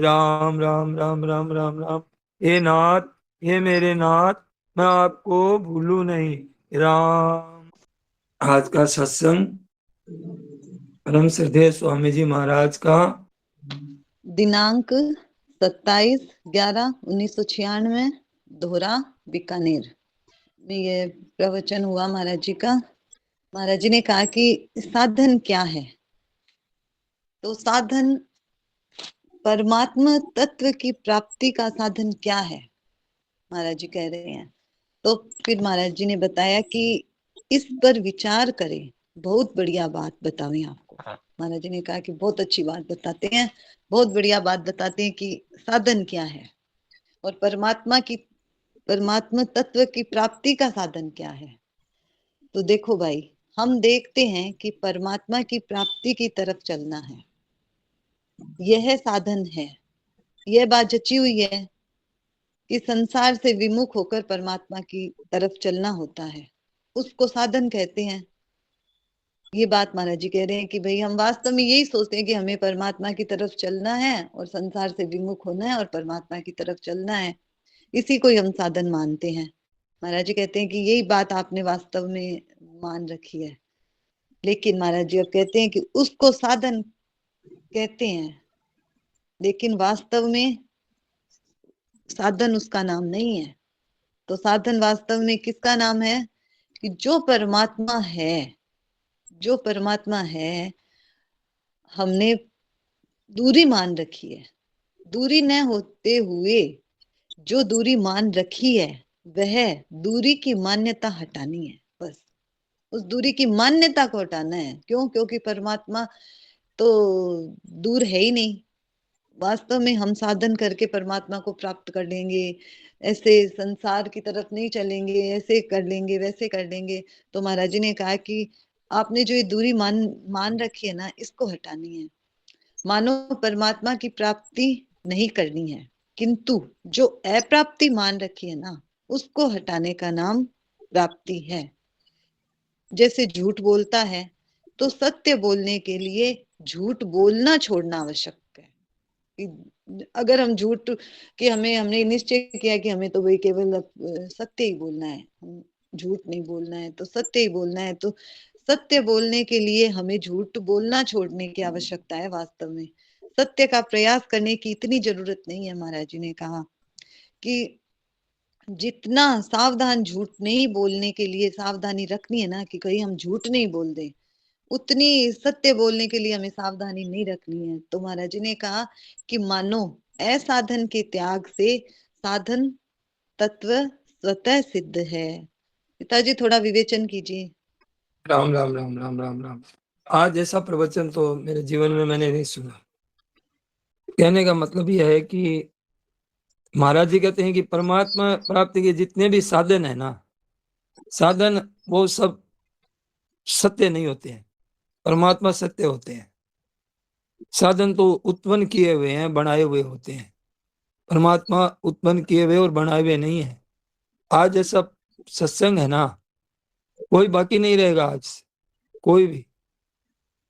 राम राम राम राम राम राम। हे नाथ, हे मेरे नाथ, मैं आपको भूलूं नहीं। राम। आज का सत्संग परम श्रद्धेय स्वामी जी महाराज का दिनांक 27/11/1996 दोहरा बीकानेर में ये प्रवचन हुआ महाराज जी का। महाराज जी ने कहा कि साधन क्या है, तो साधन परमात्मा तत्व की प्राप्ति का साधन क्या है, महाराज जी कह रहे हैं। तो फिर महाराज जी ने बताया कि इस पर विचार करें, बहुत बढ़िया बात बतावें आपको। महाराज जी ने कहा कि बहुत अच्छी बात बताते हैं, बहुत बढ़िया बात बताते हैं कि साधन क्या है और परमात्मा तत्व की प्राप्ति का साधन क्या है। तो देखो भाई, हम देखते हैं कि परमात्मा की प्राप्ति की तरफ चलना है, यह साधन है। यह बात जची हुई है कि संसार से विमुख होकर परमात्मा की तरफ चलना होता है, उसको साधन कहते हैं। ये बात महाराज जी कह रहे हैं कि भाई हम वास्तव में यही सोचते हैं कि हमें परमात्मा की तरफ चलना है और संसार से विमुख होना है और परमात्मा की तरफ चलना है, इसी को ही हम साधन मानते हैं। महाराज जी कहते हैं कि यही बात आपने वास्तव में मान रखी है, लेकिन महाराज जी अब कहते हैं कि उसको साधन कहते हैं, लेकिन वास्तव में साधन उसका नाम नहीं है। तो साधन वास्तव में किसका नाम है कि जो परमात्मा है, जो परमात्मा है, हमने दूरी मान रखी है। दूरी न होते हुए जो दूरी मान रखी है, वह दूरी की मान्यता हटानी है। बस उस दूरी की मान्यता को हटाना है। क्यों? क्योंकि परमात्मा तो दूर है ही नहीं। वास्तव में हम साधन करके परमात्मा को प्राप्त कर लेंगे, ऐसे संसार की तरफ नहीं चलेंगे, ऐसे कर लेंगे वैसे कर लेंगे। तो महाराज जी ने कहा कि आपने जो ये दूरी मान मान रखी है ना, इसको हटानी है। मानो परमात्मा की प्राप्ति नहीं करनी है, किंतु जो अप्राप्ति मान रखी है ना, उसको हटाने का नाम प्राप्ति है। जैसे झूठ बोलता है तो सत्य बोलने के लिए झूठ बोलना छोड़ना आवश्यक है। अगर हम झूठ कि हमने निश्चय किया कि हमें तो वही केवल सत्य ही बोलना है, हम झूठ नहीं बोलना है, तो सत्य ही बोलना है, तो सत्य बोलने के लिए हमें झूठ बोलना छोड़ने की आवश्यकता है। वास्तव में सत्य का प्रयास करने की इतनी जरूरत नहीं है। महाराज जी ने कहा कि जितना सावधान झूठ नहीं बोलने के लिए सावधानी रखनी है ना, कि कहीं हम झूठ नहीं बोल दें, उतनी सत्य बोलने के लिए हमें सावधानी नहीं रखनी है। तो महाराज जी ने कहा कि मानो असाधन के त्याग से साधन तत्व स्वतः सिद्ध है। पिताजी थोड़ा विवेचन कीजिए। राम राम राम राम राम राम। आज ऐसा प्रवचन तो मेरे जीवन में मैंने नहीं सुना। कहने का मतलब यह है कि महाराज जी कहते हैं कि परमात्मा प्राप्ति के जितने भी साधन है ना, साधन वो सब सत्य नहीं होते हैं, परमात्मा सत्य होते हैं। साधन तो उत्पन्न किए हुए हैं, बनाए हुए होते हैं। परमात्मा उत्पन्न किए हुए और बनाए हुए नहीं है। आज ऐसा सत्संग है ना, कोई बाकी नहीं रहेगा आज से, कोई भी।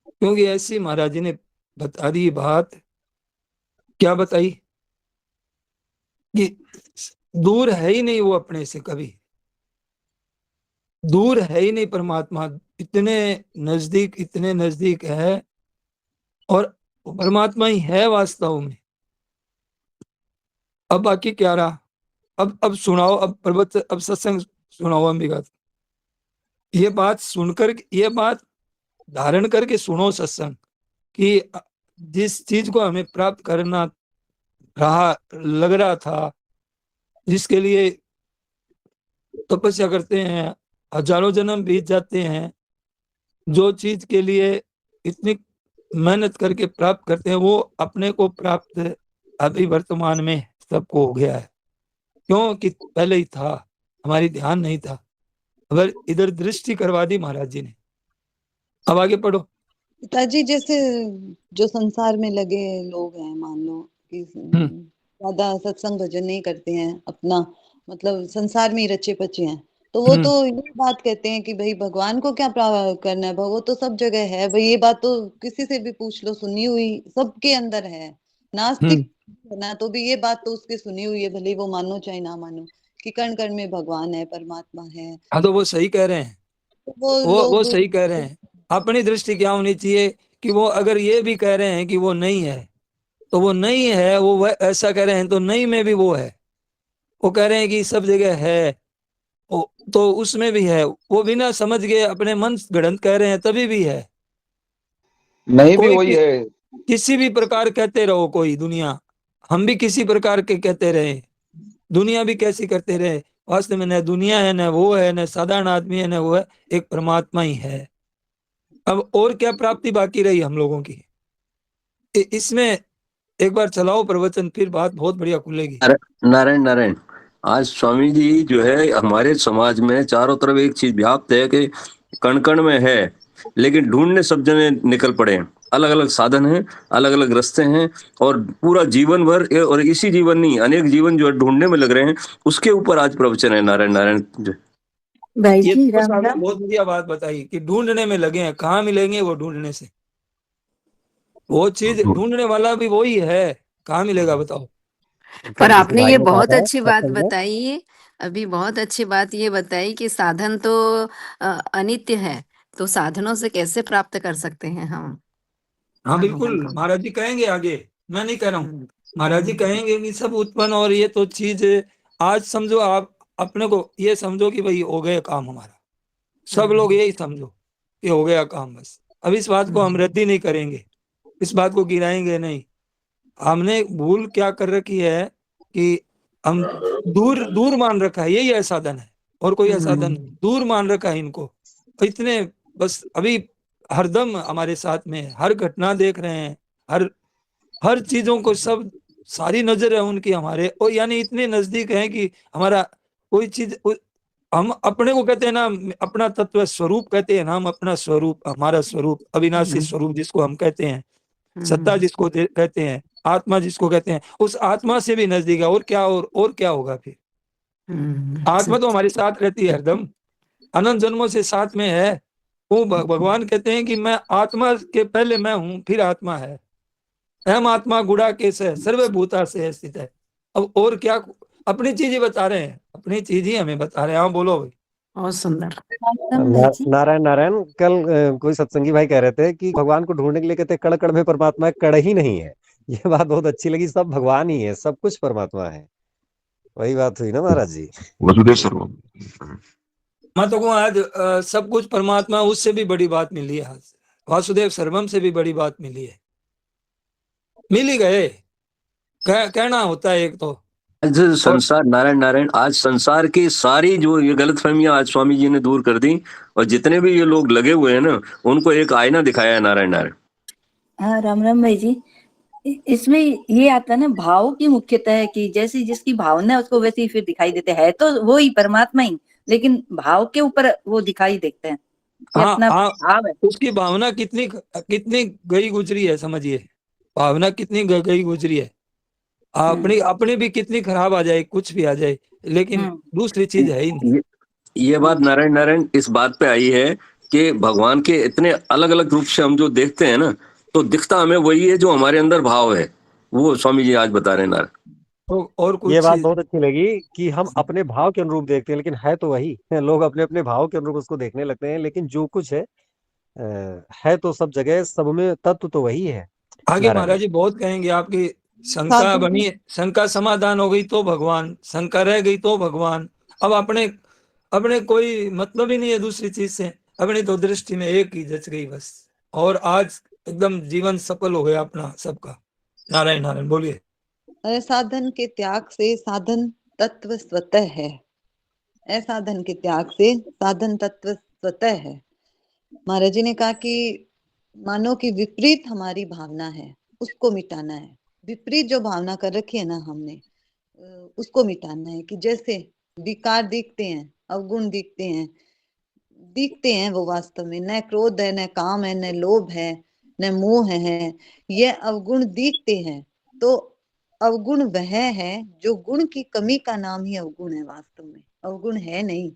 क्योंकि ऐसी महाराज जी ने बता दी बात। क्या बताई कि दूर है ही नहीं वो अपने से, कभी दूर है ही नहीं परमात्मा। इतने नजदीक है और परमात्मा ही है वास्तव में। अब बाकी क्या रहा? अब सुनाओ, अब पर्वत, अब सत्संग सुनाओ अंबिका। ये बात सुनकर, ये बात धारण करके सुनो सत्संग, कि जिस चीज को हमें प्राप्त करना रहा, लग रहा था, जिसके लिए तपस्या करते हैं, हजारों जन्म बीत जाते हैं, जो चीज के लिए इतनी मेहनत करके प्राप्त करते हैं, वो अपने को प्राप्त अभी वर्तमान में सबको हो गया है। क्यों? कि पहले ही था, हमारी ध्यान नहीं था। अगर इधर दृष्टि करवा दी महाराज जी ने। अब आगे पढ़ो। पिताजी जैसे जो संसार में लगे लोग हैं, मान लो कि हम्म ज्यादा सत्संग भजन नहीं करते हैं, अपना मतलब संसार में ही रचे पचे हैं, तो वो हम्म तो ये बात कहते हैं कि भाई भगवान को क्या करना है, वो तो सब जगह है। भाई ये बात तो किसी से भी पूछ लो, सुनी हुई सबके अंदर है। हम्म नास्तिक ना, तो भी ये बात तो उसकी सुनी हुई है, भले ही वो मानो चाहे ना मानो, कि कण कण में भगवान है, परमात्मा है। हाँ तो वो सही कह रहे हैं, तो वो वो लोग सही कह रहे हैं। अपनी दृष्टि क्या होनी चाहिए कि वो अगर ये भी कह रहे हैं कि वो नहीं है, तो वो नहीं है, ऐसा कह रहे हैं तो नहीं में भी वो है। वो कह रहे हैं कि सब जगह है, तो उसमें भी है। वो बिना समझ के अपने मन गढ़ंत कह रहे हैं तभी भी है। नहीं भी कोई वही है। किसी भी प्रकार कहते रहो, कोई दुनिया, हम भी किसी प्रकार के कहते रहे, दुनिया भी कैसी करते रहे, वास्तव में न दुनिया है, न वो है, न साधारण आदमी है, न वो है, एक परमात्मा ही है। अब और क्या प्राप्ति बाकी रही हम लोगों की? इसमें एक बार चलाओ प्रवचन, फिर बात बहुत बढ़िया खुलेगी। नारायण नारायण, आज स्वामी जी जो है हमारे समाज में चारों तरफ एक चीज व्याप्त है कि कण कण में है, लेकिन ढूंढने सब जने निकल पड़े हैं। अलग अलग साधन हैं, अलग अलग रास्ते हैं, और पूरा जीवन भर, और इसी जीवन नहीं अनेक जीवन जो है ढूंढने में लग रहे हैं। उसके ऊपर आज प्रवचन है। नारायण नारायण। भाई ये जी तो राम साहब ने राम। बहुत बढ़िया बात बताई कि ढूंढने में लगे हैं, कहाँ मिलेंगे वो ढूंढने से। वो चीज ढूंढने वाला भी वही है, कहाँ मिलेगा बताओ? पर कल किसी आपने भाई ये ने कहा बहुत था अच्छी बात सत्संग में। बताई है। अभी बहुत अच्छी बात ये बताई कि साधन तो अनित्य है, तो साधनों से कैसे प्राप्त कर सकते हैं हम हाँ भगवान बिल्कुल, को। महाराज जी कहेंगे आगे, मैं नहीं कह रहा हूँ। हम्म, महाराज जी कहेंगे कि सब उत्पन्न, और ये तो चीज आज समझो आप अपने को, ये समझो कि भाई हो गया काम हमारा। सब लोग यही समझो कि हो गया काम बस। अब इस बात को हम रद्दी नहीं करेंगे, इस बात को गिराएंगे नहीं। हमने भूल क्या कर रखी है कि हम दूर दूर मान रखा है, यही है साधन है, और कोई साधन नहीं। दूर मान रखा है इनको, इतने बस अभी हरदम हमारे साथ में है, हर घटना देख रहे हैं, हर हर चीजों को, सब सारी नजर है उनकी हमारे, और यानी इतने नजदीक है कि हमारा कोई चीज हम अपने को कहते हैं ना, अपना तत्व स्वरूप कहते हैं ना, हम अपना स्वरूप, हमारा स्वरूप अविनाशी स्वरूप जिसको हम कहते हैं, सत्ता जिसको कहते हैं, आत्मा जिसको कहते हैं, उस आत्मा से भी नजदीक है। और क्या, और क्या होगा फिर? आत्मा तो हमारे साथ रहती है हरदम, अनंत जन्मों से साथ में है। वो भगवान कहते हैं कि मैं आत्मा के पहले मैं हूं, फिर आत्मा है। अहम आत्मा गुड़ा केस है, सर्वभूता से स्थित है। अब और क्या, अपनी चीज ही बता रहे हैं, अपनी चीज ही हमें बता रहे हैं। हाँ बोलो भाई। बहुत सुंदर। नारायण नारायण, कल कोई सत्संगी भाई कह रहे थे कि भगवान को ढूंढने के लिए कहते हैं कण कण में परमात्मा है, कण ही नहीं है। ये बात बहुत अच्छी लगी, सब भगवान ही है, सब कुछ परमात्मा है। वही बात हुई ना महाराज जी। वसुदेव सर्वम। मैं तो कहूँ आज सब कुछ परमात्मा, उससे भी बड़ी बात मिली है आज। वासुदेव सर्वम से भी बड़ी बात मिली है, मिल ही गए। कहना होता है एक तो। आज और संसार, नारायण नारायण, आज संसार की सारी जो ये गलतफहमियां आज स्वामी जी ने दूर कर दी, और जितने भी ये लोग लगे हुए हैं ना, उनको एक आईना दिखाया है। नारायण नारायण। हाँ राम राम भाई जी। इसमें ये आता है ना, भाव की मुख्यता है कि जैसी जिसकी भावना है उसको वैसे ही फिर दिखाई देते हैं, तो वो ही परमात्मा ही, लेकिन भाव के ऊपर वो दिखाई देते हैं कि हाँ अपना हाँ, भाव है। उसकी भावना कितनी कितनी गई गुजरी है, समझिए। भावना कितनी गई गुजरी है। अपनी अपनी भी कितनी खराब आ जाए, कुछ भी आ जाए, लेकिन हम्म दूसरी चीज है ही नहीं। ये बात हम्म नारायण नारायण इस बात पे आई है कि भगवान के इतने अलग अलग रूप से हम जो देखते हैं ना, तो दिखता हमें वही है जो हमारे अंदर भाव है। वो स्वामी जी आज बता रहे हैं नारायण। तो और ये कुछ बात चीज बहुत अच्छी लगी कि हम अपने भाव के अनुरूप देखते हैं, लेकिन है तो वही। लोग अपने अपने भाव के अनुरूप उसको देखने लगते हैं, लेकिन जो कुछ है है तो सब जगह, सब में तत्व तो वही है। आगे नारायण। महाराज जी बहुत कहेंगे। आपकी शंका साधन बनी, शंका समाधान हो गई तो भगवान, शंका रह गई तो भगवान। अब अपने अपने कोई मतलब ही नहीं है दूसरी चीज से, अपनी तो दृष्टि में एक ही जच गई बस। और आज एकदम जीवन सफल हो गया अपना सबका। नारायण नारायण बोलिए। असाधन के त्याग से साधन तत्व स्वतः है। असाधन के त्याग से साधन तत्व स्वतः है। महाराज जी ने कहा कि मानो कि विपरीत हमारी भावना है, उसको मिटाना है। विपरीत जो भावना कर रखी है ना हमने, उसको मिटाना है। कि जैसे विकार दिखते हैं, अवगुण दिखते हैं वो वास्तव में न क्रोध है, न काम है, न लोभ है, न मोह है। ये अवगुण दिखते हैं, तो अवगुण वह है जो गुण की कमी का नाम ही अवगुण है। वास्तव में अवगुण है नहीं।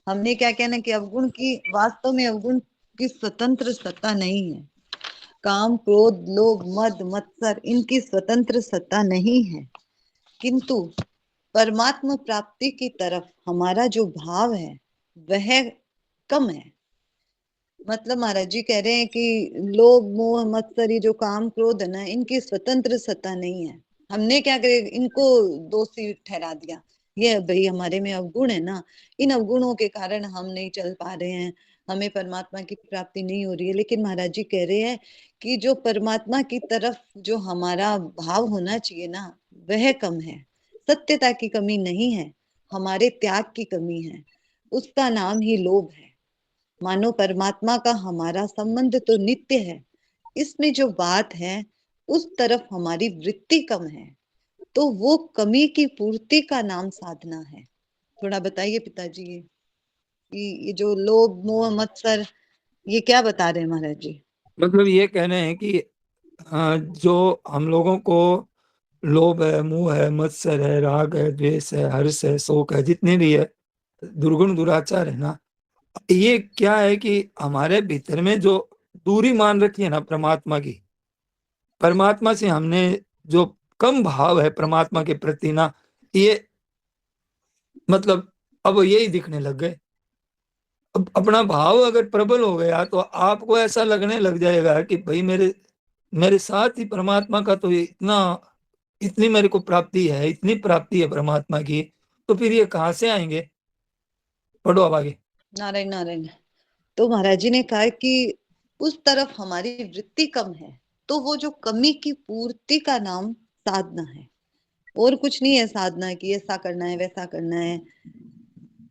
हमने क्या कहना कि अवगुण की, वास्तव में अवगुण की स्वतंत्र सत्ता नहीं है। काम, क्रोध, लोभ, मद, मत्सर इनकी स्वतंत्र सत्ता नहीं है, किंतु परमात्मा प्राप्ति की तरफ हमारा जो भाव है वह कम है। मतलब महाराज जी कह रहे हैं कि लोभ, मोह, मत्सर, ये जो काम, क्रोध है ना, इनकी स्वतंत्र सत्ता नहीं है। हमने क्या करे, इनको दोषी ठहरा दिया। ये भाई हमारे में अवगुण है ना, इन अवगुणों के कारण हम नहीं चल पा रहे हैं, हमें परमात्मा की प्राप्ति नहीं हो रही है। लेकिन महाराज जी कह रहे हैं कि जो परमात्मा की तरफ जो हमारा भाव होना चाहिए ना, वह कम है। सत्यता की कमी नहीं है, हमारे त्याग की कमी है, उसका नाम ही लोभ है। मानो परमात्मा का हमारा संबंध तो नित्य है, इसमें जो बात है उस तरफ हमारी वृत्ति कम है, तो वो कमी की पूर्ति का नाम साधना है। थोड़ा बताइए पिताजी, ये जो लोभ, मोह, मत्सर, ये क्या बता रहे हैं महाराज जी? मतलब ये कह रहे हैं कि जो हम लोगों को लोभ है, मोह है, मत्सर है, राग है, द्वेष है, हर्ष है, शोक है, जितने भी है दुर्गुण दुराचार है ना, ये क्या है कि हमारे भीतर में जो दूरी मान रखी है ना परमात्मा की, परमात्मा से हमने जो कम भाव है परमात्मा के प्रति ना, ये मतलब अब यही दिखने लग गए। अब अपना भाव अगर प्रबल हो गया तो आपको ऐसा लगने लग जाएगा कि भाई मेरे मेरे साथ ही परमात्मा का तो ये इतनी मेरे को प्राप्ति है, इतनी प्राप्ति है परमात्मा की, तो फिर ये कहाँ से आएंगे। पढ़ो अब आगे। नारायण नारायण। तो महाराज जी ने कहा कि उस तरफ हमारी वृत्ति कम है, तो वो जो कमी की पूर्ति का नाम साधना है, और कुछ नहीं है साधना की ऐसा करना है वैसा करना है।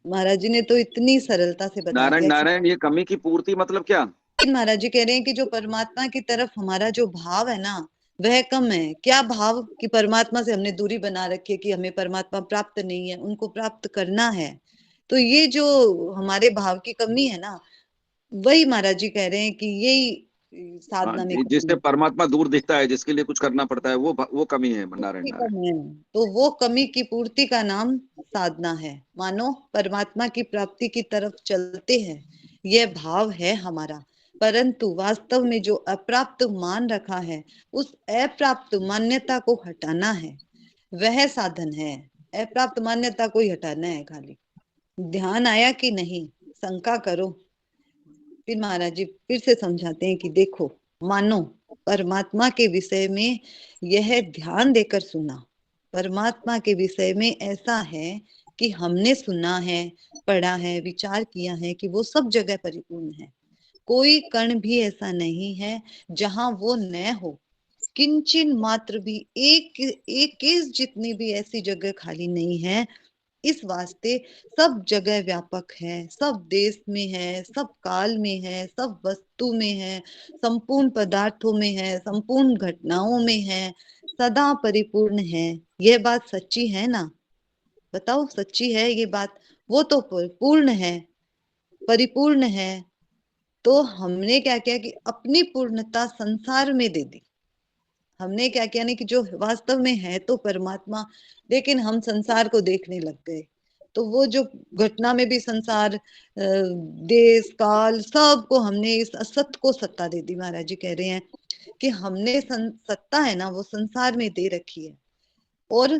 महाराज जी ने तो इतनी सरलता से बता नारायण दिया कि नारायण, ये कमी की पूर्ति मतलब क्या? महाराज जी कह रहे हैं कि जो परमात्मा की तरफ हमारा जो भाव है ना, वह कम है। क्या भाव? कि परमात्मा से हमने दूरी बना रखी है, कि हमें परमात्मा प्राप्त नहीं है, उनको प्राप्त करना है। तो ये जो हमारे भाव की कमी है ना, वही महाराज जी कह रहे हैं कि यही साधना में कमी जिससे है, परमात्मा दूर दिखता है, जिसके लिए कुछ करना पड़ता है, वो कमी है। नारायण पूर्ति नारायण। कम है। तो वो कमी की पूर्ति का नाम साधना है। मानो परमात्मा की प्राप्ति की तरफ चलते हैं, यह भाव है हमारा, परंतु वास्तव में जो अप्राप्त मान रखा है, उस अप्राप्त मान्यता को हटाना है, वह साधन है। अप्राप्त मान्यता को ही हटाना है खाली। ध्यान आया कि नहीं, शंका करो। फिर महाराज जी फिर से समझाते हैं कि देखो, मानो परमात्मा के विषय में यह ध्यान देकर सुना। परमात्मा के विषय में ऐसा है कि हमने सुना है, पढ़ा है, विचार किया है कि वो सब जगह परिपूर्ण है। कोई कण भी ऐसा नहीं है जहां वो न हो। किंचिन मात्र भी एक एक जितनी भी ऐसी जगह खाली नहीं है। इस वास्ते सब जगह व्यापक है, सब देश में है, सब काल में है, सब वस्तु में है, संपूर्ण पदार्थों में है, संपूर्ण घटनाओं में है, सदा परिपूर्ण है। यह बात सच्ची है ना? बताओ, सच्ची है ये बात? वो तो पूर्ण है, परिपूर्ण है। तो हमने क्या किया कि अपनी पूर्णता संसार में दे दी। हमने क्या किया, नहीं कि जो वास्तव में है तो परमात्मा, लेकिन हम संसार को देखने लग गए। तो वो जो घटना में भी संसार, देश काल, सबको हमने इस असत को सत्ता दे दी। महाराज जी कह रहे हैं कि हमने सत्ता है ना, वो संसार में दे रखी है। और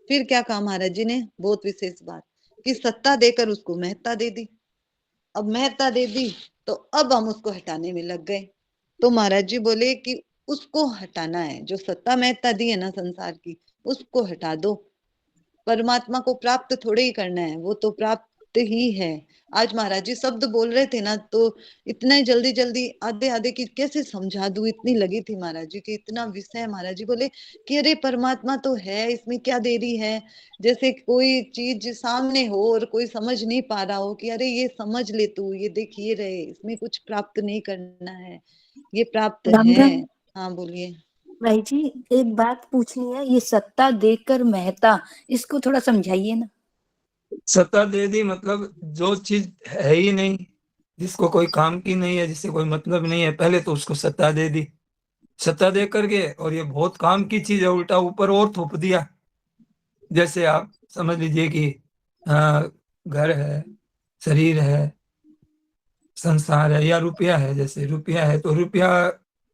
फिर क्या कहा महाराज जी ने, बहुत विशेष बात, कि सत्ता देकर उसको महत्ता दे दी। अब महत्ता दे दी तो अब हम उसको हटाने में लग गए। तो महाराज जी बोले कि उसको हटाना है, जो सत्ता महत्ता दी है ना संसार की, उसको हटा दो। परमात्मा को प्राप्त थोड़े ही करना है, वो तो प्राप्त ही है। आज महाराज जी शब्द बोल रहे थे ना, तो इतने जल्दी जल्दी आधे आधे की कैसे समझा दूं, इतनी लगी थी महाराज जी की, इतना विषय है। महाराज जी बोले कि अरे परमात्मा तो है, इसमें क्या देरी है। जैसे कोई चीज सामने हो और कोई समझ नहीं पा रहा हो कि अरे ये समझ ले तू, ये देख ये रहे, इसमें कुछ प्राप्त नहीं करना है, ये प्राप्त राम है। राम हाँ बोलिए। भाई जी, एक बात पूछनी है। ये सत्ता देकर महता, इसको थोड़ा समझाइए ना। सत्ता दे दी मतलब जो चीज है ही नहीं, जिसको कोई काम की नहीं है, जिससे कोई मतलब नहीं है, पहले तो उसको सत्ता दे दी। सत्ता दे करके और ये बहुत काम की चीज है, उल्टा ऊपर और थोप दिया। जैसे आप समझ लीजिए कि घर है, शरीर है, संसार है, या रुपया है। जैसे रुपया है तो रुपया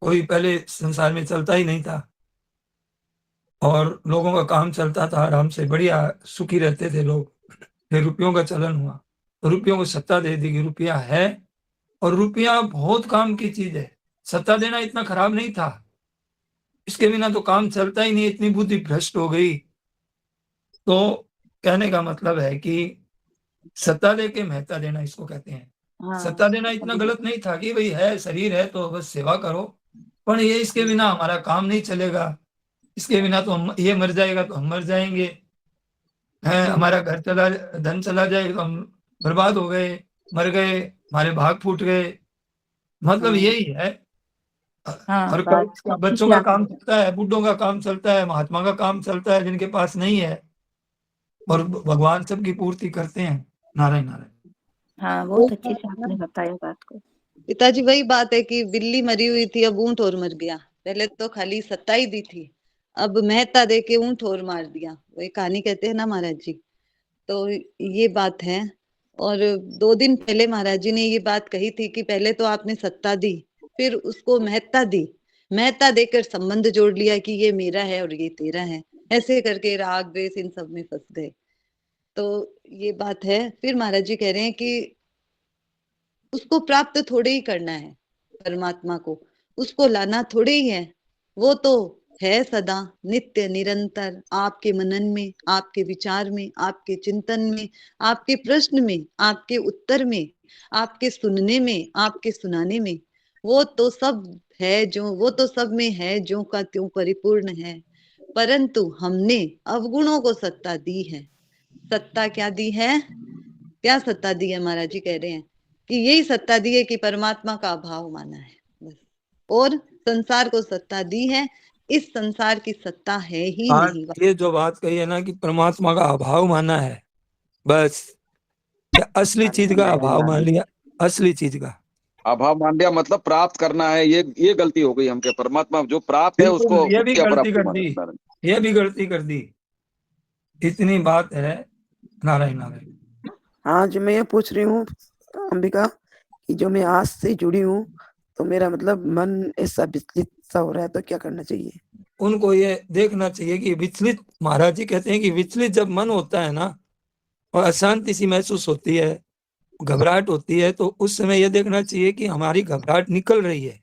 कोई पहले संसार में चलता ही नहीं था और लोगों का काम चलता था आराम से, बढ़िया सुखी रहते थे लोग। फिर रुपयों का चलन हुआ तो रुपयों को सत्ता दे दी कि रुपया है, और रुपया बहुत काम की चीज है। सत्ता देना इतना खराब नहीं था, इसके बिना तो काम चलता ही नहीं, इतनी बुद्धि भ्रष्ट हो गई। तो कहने का मतलब है कि सत्ता दे के महत्ता देना इसको कहते हैं। हाँ सत्ता देना इतना गलत नहीं था कि भाई है, शरीर है तो बस सेवा करो, पर ये इसके बिना हमारा काम नहीं चलेगा, इसके बिना तो हम, ये मर जाएगा तो हम मर जाएंगे, है हमारा घर चला, धन चला जाएगा तो हम बर्बाद हो गए, मर गए, हमारे भाग फूट गए, मतलब यही है। हाँ हर बात का बच्चों का काम चलता है, बूढ़ों का काम चलता है, महात्मा का काम चलता है, जिनके पास नहीं है, और भगवान सबकी पूर्ति करते हैं। नारायण नारायण। हाँ बहुत अच्छे से आपने बताया बात को। पिताजी वही बात है कि बिल्ली मरी हुई थी, अब ऊंट और मर गया। पहले तो खाली सत्ता ही दी थी, अब महत्ता दे के ऊंट और मार दिया। वही कहानी कहते हैं ना महाराज जी। तो ये बात है। और 2 दिन पहले महाराज जी ने ये बात कही थी कि पहले तो आपने सत्ता दी, फिर उसको महत्ता दी, महत्ता देकर संबंध जोड़ लिया कि ये मेरा है और ये तेरा है, ऐसे करके राग द्वेष इन सब में फंस गए। तो ये बात है। फिर महाराज जी कह रहे हैं कि उसको प्राप्त थोड़े ही करना है, परमात्मा को उसको लाना थोड़े ही है, वो तो है सदा नित्य निरंतर आपके मनन में, आपके विचार में, आपके चिंतन में, आपके प्रश्न में, आपके उत्तर में, आपके सुनने में, आपके सुनाने में। वो तो सब है जो, वो तो सब में है जो का त्यों परिपूर्ण है, परंतु हमने अवगुणों को सत्ता दी है। सत्ता क्या दी है? क्या सत्ता दी है? महाराज जी कह रहे हैं कि यही सत्ता दी है कि परमात्मा का अभाव माना है बस, और संसार को सत्ता दी है, इस संसार की सत्ता है ही आज नहीं। ये जो बात कही है ना कि परमात्मा का अभाव माना है, बस या असली चीज का अभाव मान लिया, असली चीज का। अभाव मान लिया मतलब प्राप्त करना है, ये गलती हो गई हमके। परमात्मा जो प्राप्त है बिल्कुल, उसको ये भी क्या गलती प्राप्ति कर दी, माना। ये भी गलती कर दी, इतनी बात है। नारायण नारायण। हाँ, जो मैं ये पूछ रही हूँ अंबिका कि जो मैं आज से जुड़ी हूँ तो मेरा मतलब मन ऐसा विचलित सा हो रहा है, तो क्या करना चाहिए? उनको ये देखना चाहिए कि विचलित, महाराज जी कहते हैं कि विचलित जब मन होता है ना और अशांति सी महसूस होती है, घबराहट होती है, तो उस समय ये देखना चाहिए कि हमारी घबराहट निकल रही है,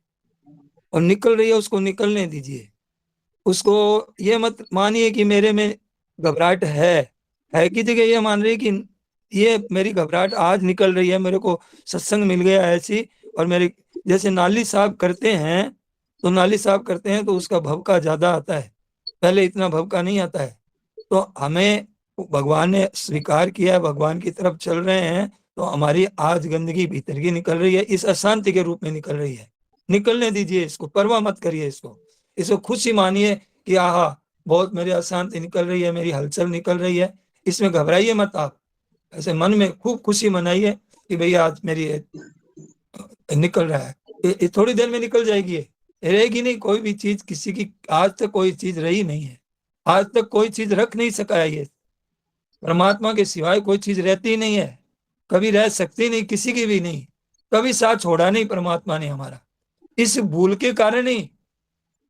और निकल रही है उसको निकलने दीजिए। उसको ये मत मानिए कि मेरे में घबराहट है की जगह ये मान रही कि ये मेरी घबराहट आज निकल रही है, मेरे को सत्संग मिल गया ऐसी। और मेरे जैसे नाली साफ करते हैं, तो नाली साफ करते हैं तो उसका भवका ज्यादा आता है, पहले इतना भवका नहीं आता है। तो हमें भगवान ने स्वीकार किया है, भगवान की तरफ चल रहे हैं, तो हमारी आज गंदगी भीतर की निकल रही है, इस अशांति के रूप में निकल रही है, निकलने दीजिए इसको, परवाह मत करिए इसको खुशी मानिए कि आहा बहुत मेरी अशांति निकल रही है, मेरी हलचल निकल रही है, इसमें घबराइए मत आप। ऐसे मन में खूब खुशी मनाइए कि भैया आज मेरी निकल रहा है, ये थोड़ी देर में निकल जाएगी, ये रहेगी नहीं कोई भी चीज किसी की। आज तक कोई चीज रही नहीं है, आज तक कोई चीज रख नहीं सका है ये, परमात्मा के सिवाय कोई चीज रहती नहीं है, कभी रह सकती नहीं, किसी की भी नहीं, कभी साथ छोड़ा नहीं परमात्मा ने हमारा। इस भूल के कारण ही,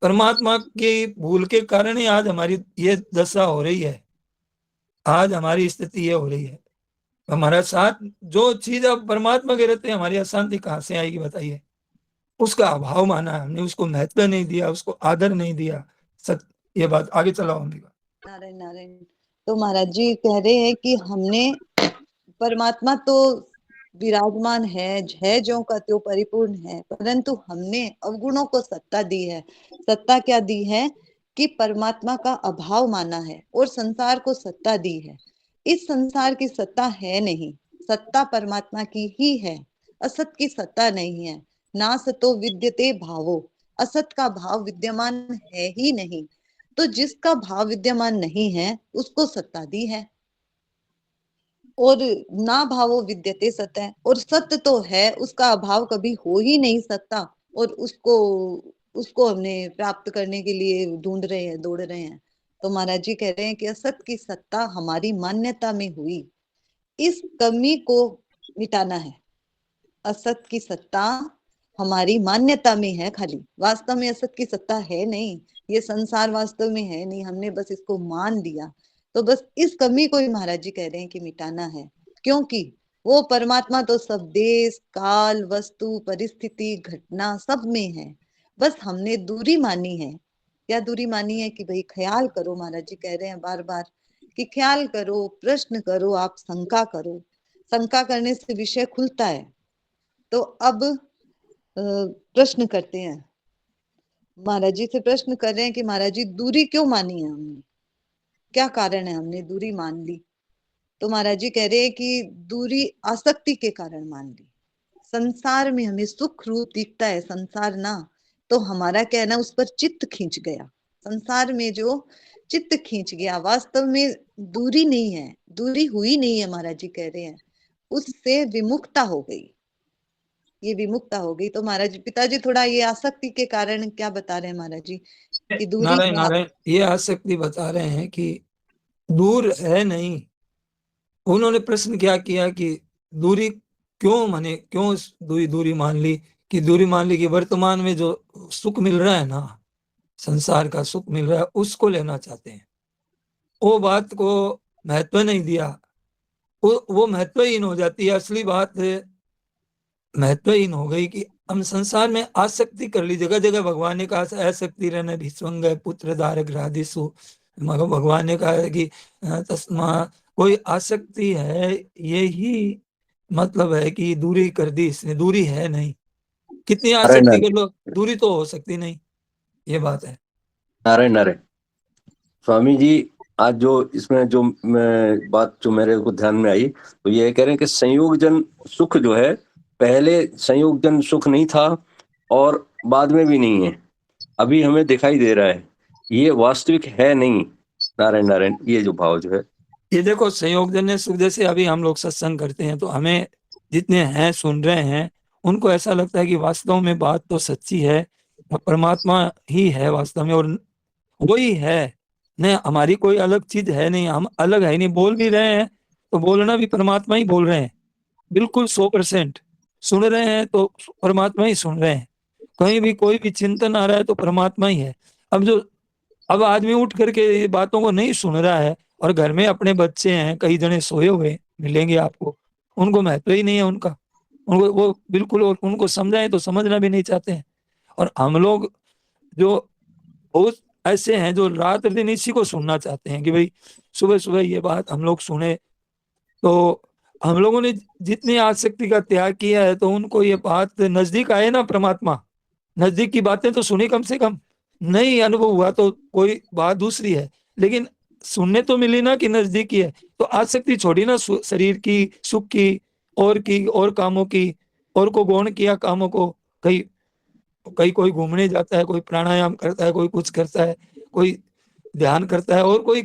परमात्मा की भूल के कारण ही आज हमारी ये दशा हो रही है, आज हमारी स्थिति ये हो रही है। हमारा साथ जो चीज अब परमात्मा के रहते हैं, हमारी अशांति कहाँ से आएगी बताइए? उसका अभाव माना है हमने, उसको महत्व नहीं दिया, उसको आदर नहीं दिया। ये बात आगे चलाओ। नारायण नारायण। तो महाराज जी कह रहे हैं कि हमने, परमात्मा तो विराजमान है जो का त्यो परिपूर्ण है, परंतु हमने अवगुणों को सत्ता दी है। सत्ता क्या दी है? कि परमात्मा का अभाव माना है और संसार को सत्ता दी है। इस संसार की सत्ता है नहीं, सत्ता परमात्मा की ही है, असत की सत्ता नहीं है। ना सतो विद्यते भावो, असत का भाव विद्यमान है ही नहीं। तो जिसका भाव विद्यमान नहीं है उसको सत्ता दी है। और ना भावो विद्यते सत्य है, और सत्य तो है, उसका अभाव कभी हो ही नहीं सकता। और उसको उसको हमने प्राप्त करने के लिए ढूंढ रहे हैं, दौड़ रहे हैं। तो महाराज जी कह रहे हैं कि असत की सत्ता हमारी मान्यता में हुई, इस कमी को मिटाना है। असत की सत्ता हमारी मान्यता में है खाली, वास्तव में असत की सत्ता है नहीं, ये संसार वास्तव में है नहीं, हमने बस इसको मान लिया। तो बस इस कमी को ही महाराज जी कह रहे हैं कि मिटाना है, क्योंकि वो परमात्मा तो सब देश काल वस्तु परिस्थिति घटना सब में है, बस हमने दूरी मानी है। क्या दूरी मानी है कि भाई ख्याल करो, महाराज जी कह रहे हैं बार बार कि ख्याल करो, प्रश्न करो, आप शंका करो, शंका करने से विषय खुलता है। तो अब प्रश्न करते हैं, महाराज जी से प्रश्न कर रहे हैं कि महाराज जी दूरी क्यों मानी है हमने, क्या कारण है हमने दूरी मान ली। तो महाराज जी कह रहे हैं कि दूरी आसक्ति के कारण मान ली। संसार में हमें सुख रूप दिखता है संसार ना, तो हमारा कहना उस पर चित्त खींच गया, संसार में जो चित्त खींच गया, वास्तव में दूरी नहीं है, दूरी हुई नहीं है, महाराज जी कह रहे हैं उससे विमुक्ता हो गई, ये विमुक्ता हो गई। तो महाराज पिताजी थोड़ा ये आसक्ति के कारण क्या बता रहे हैं महाराज जी कि दूरी नारायण नारायण, ये आसक्ति बता रहे हैं कि दूर है नहीं। उन्होंने प्रश्न क्या किया कि दूरी क्यों माने, क्यों दूरी दूरी मान ली, कि दूरी मान ली कि वर्तमान में जो सुख मिल रहा है ना, संसार का सुख मिल रहा है, उसको लेना चाहते हैं। वो बात को महत्व नहीं दिया, वो महत्वहीन हो जाती है। असली बात महत्वहीन हो गई कि हम संसार में आसक्ति कर ली। जगह जगह भगवान ने कहा आसक्ति रहने भिस्वंग पुत्र धारक राधिसु, भगवान ने कहा है कि तस्मा, कोई आसक्ति है, यही मतलब है कि दूरी कर दी इसने, दूरी है नहीं। कितनी आसक्ति कर लो, दूरी तो हो सकती नहीं, ये बात है। नारायण नारायण। स्वामी जी आज जो इसमें जो बात जो मेरे को ध्यान में आई, तो ये कह रहे हैं कि संयोगजन सुख जो है, पहले संयोगजन सुख नहीं था और बाद में भी नहीं है, अभी हमें दिखाई दे रहा है, ये वास्तविक है नहीं। नारायण नारायण, ये जो भाव जो है, ये देखो संयोगजन्य सुख, जैसे अभी हम लोग सत्संग करते हैं तो हमें जितने हैं सुन रहे हैं उनको ऐसा लगता है कि वास्तव में बात तो सच्ची है, परमात्मा ही है वास्तव में, और वही है न, हमारी कोई अलग चीज है नहीं, हम अलग है नहीं। बोल भी रहे हैं तो बोलना भी परमात्मा ही बोल रहे हैं, बिल्कुल 100%। सुन रहे हैं तो परमात्मा ही सुन रहे हैं, कहीं भी कोई भी चिंतन आ रहा है तो परमात्मा ही है। अब आदमी उठ करके ये बातों को नहीं सुन रहा है, और घर में अपने बच्चे हैं, कई जने सोए हुए मिलेंगे आपको, उनको महत्व ही नहीं है उनका, उनको वो बिल्कुल, उनको समझाएं तो समझना भी नहीं चाहते हैं। और हम लोग जो बहुत ऐसे हैं जो रात दिन इसी को सुनना चाहते हैं कि भाई सुबह सुबह ये बात हम लोग सुने। तो हम लोगों ने जितनी आसक्ति का त्याग किया है तो उनको ये बात नजदीक आए ना, परमात्मा नजदीक की बातें तो सुनी, कम से कम नहीं अनुभव हुआ तो कोई बात दूसरी है, लेकिन सुनने तो मिली ना कि नजदीक ही है। तो आसक्ति छोड़ी ना शरीर की, सुख की और कामों की, और को गौण किया कामों को। कई कोई घूमने जाता है, कोई प्राणायाम करता है, कोई कुछ करता है, कोई ध्यान करता है, और कोई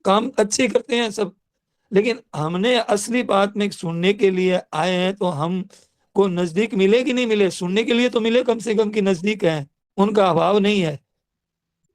काम अच्छे करते हैं सब, लेकिन हमने असली बात में सुनने के लिए आए हैं तो हम को नजदीक मिले कि नहीं मिले, सुनने के लिए तो मिले कम से कम कि नजदीक है, उनका अभाव नहीं है।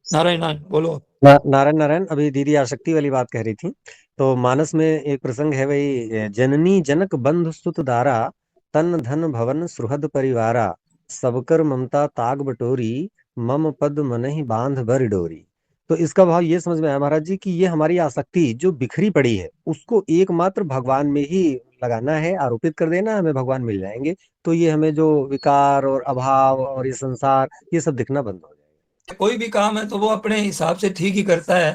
नारायण नारायण बोलो। नारायण नारायण, अभी दीदी आसक्ति वाली बात कह रही थी, तो मानस में एक प्रसंग है भाई, जननी जनक बंधु सुत दारा, तन धन भवन सुहृद परिवारा, सबकर ममता ताग बटोरी, मम पद मनहि बांध बर डोरी। तो इसका भाव ये समझ में आया महाराज जी कि ये हमारी आसक्ति जो बिखरी पड़ी है उसको एकमात्र भगवान में ही लगाना है, आरोपित कर देना, हमें भगवान मिल जाएंगे, तो ये हमें जो विकार और अभाव और ये संसार ये सब दिखना बंद हो जाएगा। कोई भी काम है तो वो अपने हिसाब से ठीक ही करता है,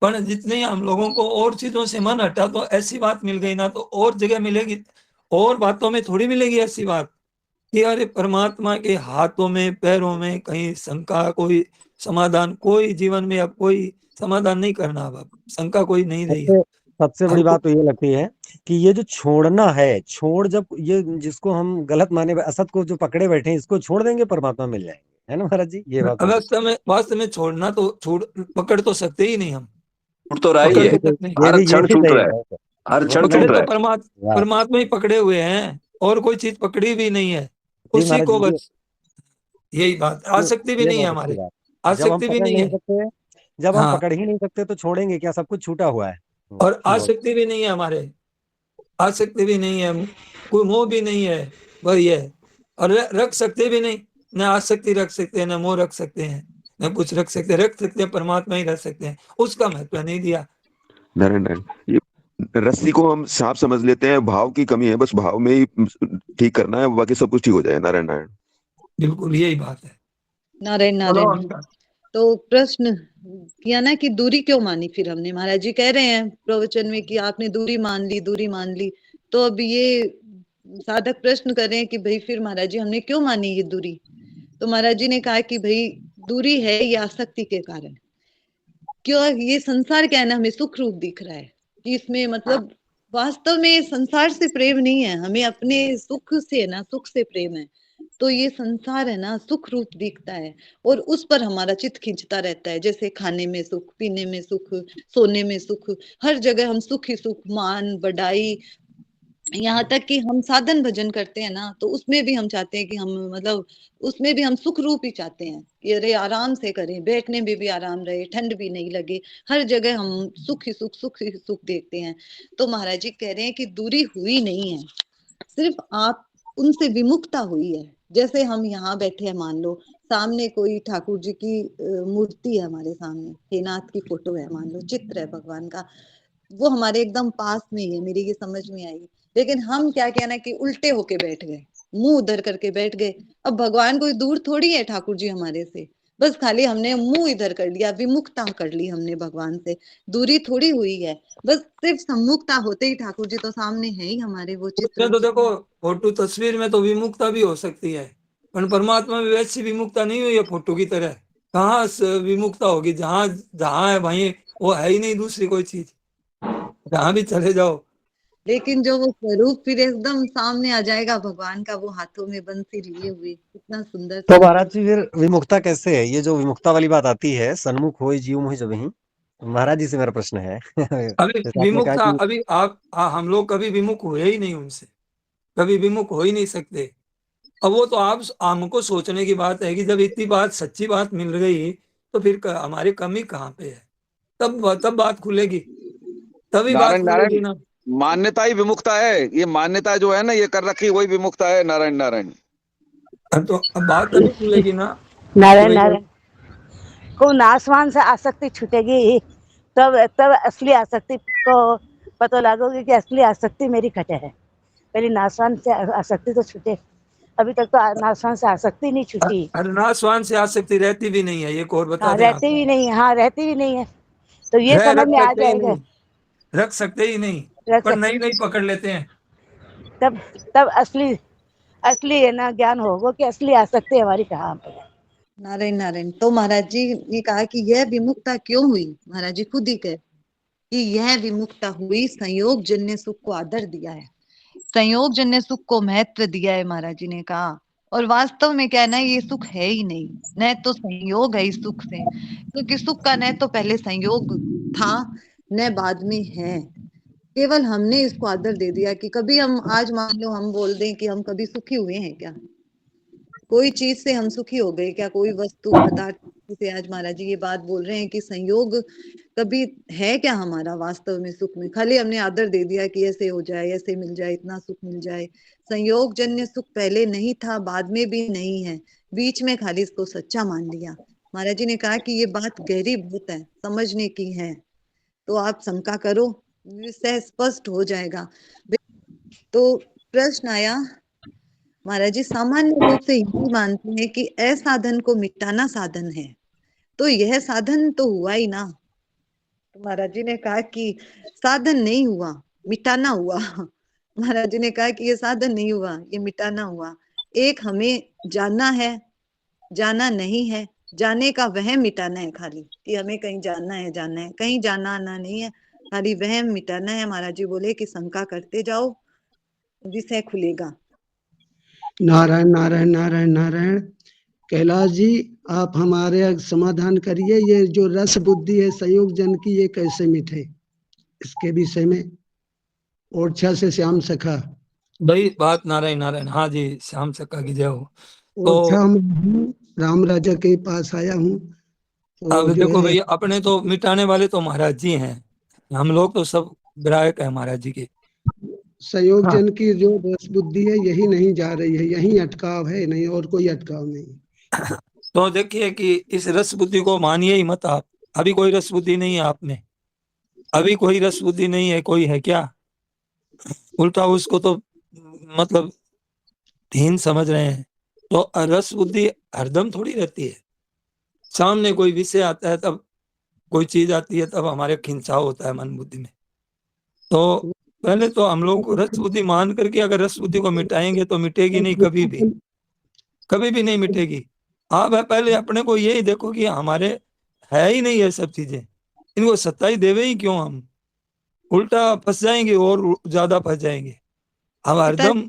पर जितने हम लोगों को और चीजों से मन हटा, तो ऐसी बात मिल गई ना तो और जगह मिलेगी, और बातों में थोड़ी मिलेगी ऐसी बात कि अरे परमात्मा के हाथों में पैरों में कहीं शंका, कोई समाधान, कोई जीवन में अब कोई समाधान नहीं करना, अब शंका कोई नहीं रही है। सबसे बड़ी बात तो ये लगती है कि ये जो छोड़ना है, छोड़ जब ये जिसको हम गलत माने असत को जो पकड़े बैठे हैं, इसको छोड़ देंगे परमात्मा मिल जाएंगे, है ना महाराज जी, ये बात वास्तव में छोड़ना तो पकड़ तो सकते ही नहीं हम, छूट तो रहा ही है, हर क्षण छूट रहा है, हर क्षण छूट रहा है। परमात्मा ही पकड़े हुए हैं, और कोई चीज पकड़ी भी नहीं है, उसी को बस, यही बात। आसक्ति भी नहीं है हमारे, आसक्ति भी नहीं है, जब हम पकड़ ही नहीं सकते तो छोड़ेंगे क्या, सब कुछ छूटा हुआ है। और आसक्ति भी नहीं है हमारे, आसक्ति भी नहीं है, कोई मोह भी नहीं है, वही है और रख सकते भी नहीं, न आसक्ति रख सकते हैं, न मोह रख सकते हैं, न कुछ रख सकते हैं, परमात्मा ही रख सकते हैं, उसका महत्व नहीं दिया। नारायण नारायण, ये रस्सी को हम सांप समझ लेते हैं, भाव की कमी है, बस भाव में ही ठीक करना है, बाकी सब कुछ ठीक हो जाए। नारायण नारायण। बिल्कुल यही बात है। नारायण नारायण। तो प्रश्न किया ना कि दूरी क्यों मानी फिर हमने, महाराज जी कह रहे हैं प्रवचन में कि आपने दूरी मान ली, दूरी मान ली। तो अब ये साधक प्रश्न कर रहे हैं कि भाई फिर महाराज जी हमने क्यों मानी ये दूरी। तो महाराज जी ने कहा कि भाई दूरी है ये आसक्ति के कारण। क्यों, ये संसार क्या है ना, हमें सुख रूप दिख रहा है कि इसमें मतलब वास्तव में संसार से प्रेम नहीं है, हमें अपने सुख से है ना, सुख से प्रेम है। तो ये संसार है ना सुख रूप दिखता है और उस पर हमारा चित्त खींचता रहता है, जैसे खाने में सुख, पीने में सुख, सोने में सुख, हर जगह हम सुख ही सुख, मान बढ़ाई। यहाँ तक कि हम साधन भजन करते हैं ना, तो उसमें भी हम चाहते हैं कि हम मतलब उसमें भी हम सुख रूप ही चाहते हैं कि अरे आराम से करें, बैठने में भी आराम रहे, ठंड भी नहीं लगे, हर जगह हम सुख ही सुख, सुख ही सुख देखते हैं। तो महाराज जी कह रहे हैं कि दूरी हुई नहीं है, सिर्फ आप उनसे विमुखता हुई है। जैसे हम यहाँ बैठे हैं, मान लो सामने कोई ठाकुर जी की मूर्ति है, हमारे सामने हे नाथ की फोटो है, मान लो चित्र है भगवान का, वो हमारे एकदम पास में ही है, मेरी ये समझ में आई। लेकिन हम क्या कहना कि उल्टे होके बैठ गए, मुंह उधर करके बैठ गए। अब भगवान कोई दूर थोड़ी है ठाकुर जी हमारे से, बस खाली हमने मुंह इधर कर लिया, विमुखता कर ली हमने भगवान से, दूरी थोड़ी हुई है। बस सिर्फ सम्मुखता होते ही ठाकुर जी तो सामने है ही हमारे, वो चित्र। तो देखो फोटो तस्वीर में तो विमुखता भी हो सकती है, पर परमात्मा में वैसी विमुखता नहीं हुई है फोटो की तरह। कहाँ विमुखता होगी, जहाँ जहाँ है वहीं, वो है ही नहीं दूसरी कोई चीज, जहाँ भी चले जाओ। लेकिन जो वो स्वरूप फिर एकदम सामने आ जाएगा भगवान का, वो हाथों में बंसी लिए हुए, कितना सुंदर। तो महाराज जी फिर विमुखता कैसे है? ये जो विमुखता वाली बात आती है, सन्मुख होय जीव मोहि जबहि, महाराज जी से मेरा प्रश्न है। अभी जैसे आपने विमुख कहा था, कि अभी हम लोग कभी विमुख हुए ही नहीं उनसे, कभी विमुख हो ही नहीं सकते। अब वो तो आप हमको सोचने की बात है कि जब इतनी बात सच्ची बात मिल गई तो फिर हमारी कमी कहाँ पे है, तब बात खुलेगी, तभी बात नारायण खुलेगी नारायण, ना। मान्यता ही विमुखता है, ये मान्यता जो है ना ये कर रखी, वही विमुखता है। नारायण नारायण। तो अब बात तभी खुलेगी ना कि नारायण भाई नारायण। को आसमान से आसक्ति छूटेगी तब तब असली आसक्ति को पता लगेगी कि असली आसक्ति मेरी घटे है। पहले नासवान से आसक्ति तो छूटे, अभी तक तो नासवान से आसक्ति नहीं छूटी। नासवान से आसक्ति रहती भी नहीं है, ये और बता हाँ दें आप। रहती भी नहीं, हाँ रहती भी नहीं है, तो ये समझ रख में आ सकते ही जाएगा। नहीं, रख सकते ही नहीं, रख पर सकते नहीं नहीं पकड़ लेते हैं। तब तब असली असली है ना ज्ञान होगा कि असली आसक्ति हमारी कहाँ पे है। नारायण नारायण। तो महाराज जी ने कहा कि यह विमुखता क्यों हुई, महाराज जी खुद ही कहे कि यह विमुखता हुई संयोग जन्य सुख को आदर दिया है, संयोग जन्य सुख को महत्व दिया है, महाराज जी ने कहा। और वास्तव में क्या है ना, ये सुख है ही नहीं, न तो संयोग है इस सुख से, क्योंकि सुख का न तो पहले संयोग था न बाद में है। केवल हमने इसको आदर दे दिया कि कभी हम आज मान लो हम बोल दें कि हम कभी सुखी हुए हैं क्या, कोई चीज से हम सुखी हो गए क्या, कोई वस्तु पदार्थ से। आज महाराज जी ये बात बोल रहे हैं कि संयोग कभी है क्या हमारा वास्तव में सुख में, खाली हमने आदर दे दिया कि ऐसे हो जाए, ऐसे मिल जाए, इतना सुख मिल जाए। संयोग जन्य सुख पहले नहीं था, बाद में भी नहीं है, बीच में खाली इसको सच्चा मान लिया। महाराज जी ने कहा कि ये बात गहरी बहुत है, समझने की है, तो आप शंका करो, विषय स्पष्ट हो जाएगा। तो प्रश्न आया, महाराज जी सामान्य रूप से यही मानते हैं कि असाधन को मिटाना साधन है, तो यह साधन तो हुआ ही ना। तो महाराज जी ने कहा कि साधन नहीं हुआ, मिटाना हुआ। महाराज जी ने कहा कि ये साधन नहीं हुआ, ये मिटाना हुआ। एक हमें जानना है, जाना नहीं है, जाने का वहम मिटाना है, खाली कि हमें कहीं जाना है, जाना है, कहीं जाना आना नहीं है, खाली वहम मिटाना है। महाराज जी बोले कि शंका करते जाओ, विषय खुलेगा। नारायण नारायण नारायण नारायण। कैलाश जी आप हमारे समाधान करिए, ये जो रस बुद्धि है संयोग जन की, ये कैसे मिटे, इसके विषय में। ओरछा से श्याम सखा। भाई बात नारायण नारायण। हाँ जी, श्याम सका की जय हो। ओरछा तो में राम राजा के पास आया हूँ, तो अब जो देखो है भैया, अपने तो मिटाने वाले तो महाराज जी हैं, हम लोग तो सब ग्राहक है महाराज जी के। संयोग हाँ जन की जो रस बुद्धि है यही नहीं जा रही है, यही अटकाव है, नहीं और कोई अटकाव नहीं। तो देखिए कि इस रस बुद्धि को मानिए ही मत आप। अभी कोई रस बुद्धि नहीं है आप में, अभी कोई रस बुद्धि नहीं है, कोई है क्या? उल्टा उसको तो मतलब हीन समझ रहे हैं। तो रस बुद्धि हरदम थोड़ी रहती है। सामने कोई विषय आता है, तब कोई चीज आती है, तब हमारे खिंचाव होता है मन बुद्धि में। तो पहले तो हम लोग को रस बुद्धि मान करके अगर रस बुद्धि को मिटाएंगे तो मिटेगी नहीं, कभी भी, कभी भी नहीं मिटेगी। आप पहले अपने को यही देखो कि हमारे है ही नहीं ये सब चीजें, इनको सच्चाई देवे ही क्यों हम? उल्टा फंस जाएंगे और ज्यादा फंस जाएंगे हम हरदम।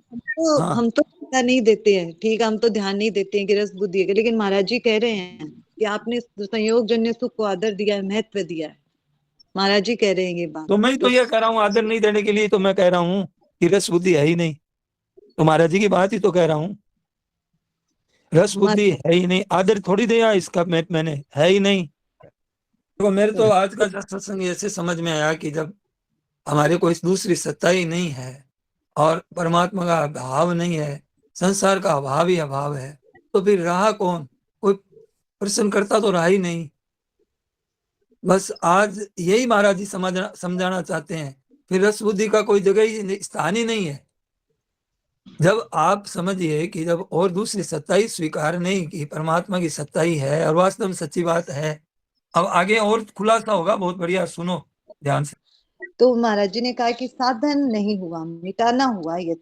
हाँ हम तो पता नहीं देते हैं, ठीक है, हम तो ध्यान नहीं देते हैं कि रस बुद्धि है, लेकिन महाराज जी कह रहे हैं कि आपने संयोग जन्य सुख को आदर दिया है, महत्व दिया है। महाराज जी कह रहे हैं ये बात। तो मैं तो ये कह रहा हूँ, आदर नहीं देने के लिए तो मैं कह रहा हूँ कि रस बुद्धि है ही नहीं। तो महाराज जी की बात ही तो कह रहा हूँ, रस बुद्धि है ही नहीं, आदर थोड़ी दिया इसका मैंने, है ही नहीं। तो मेरे तो आज का जो सत्संग ऐसे समझ में आया कि जब हमारे कोई दूसरी सत्ता ही नहीं है और परमात्मा का अभाव नहीं है, संसार का अभाव ही अभाव है, तो फिर रहा कौन? कोई प्रश्न करता तो रहा ही नहीं। बस आज यही महाराज जी समझाना चाहते हैं। फिर रस बुद्धि का कोई जगह ही स्थान ही नहीं है। जब आप समझिए कि जब और दूसरी सत्ता ही स्वीकार नहीं की, परमात्मा की सत्ता ही है और वास्तव में सच्ची बात है। अब आगे और खुलासा होगा, बहुत बढ़िया, सुनो ध्यान से। तो महाराज जी ने कहा कि साधन नहीं हुआ, मिटाना हुआ ये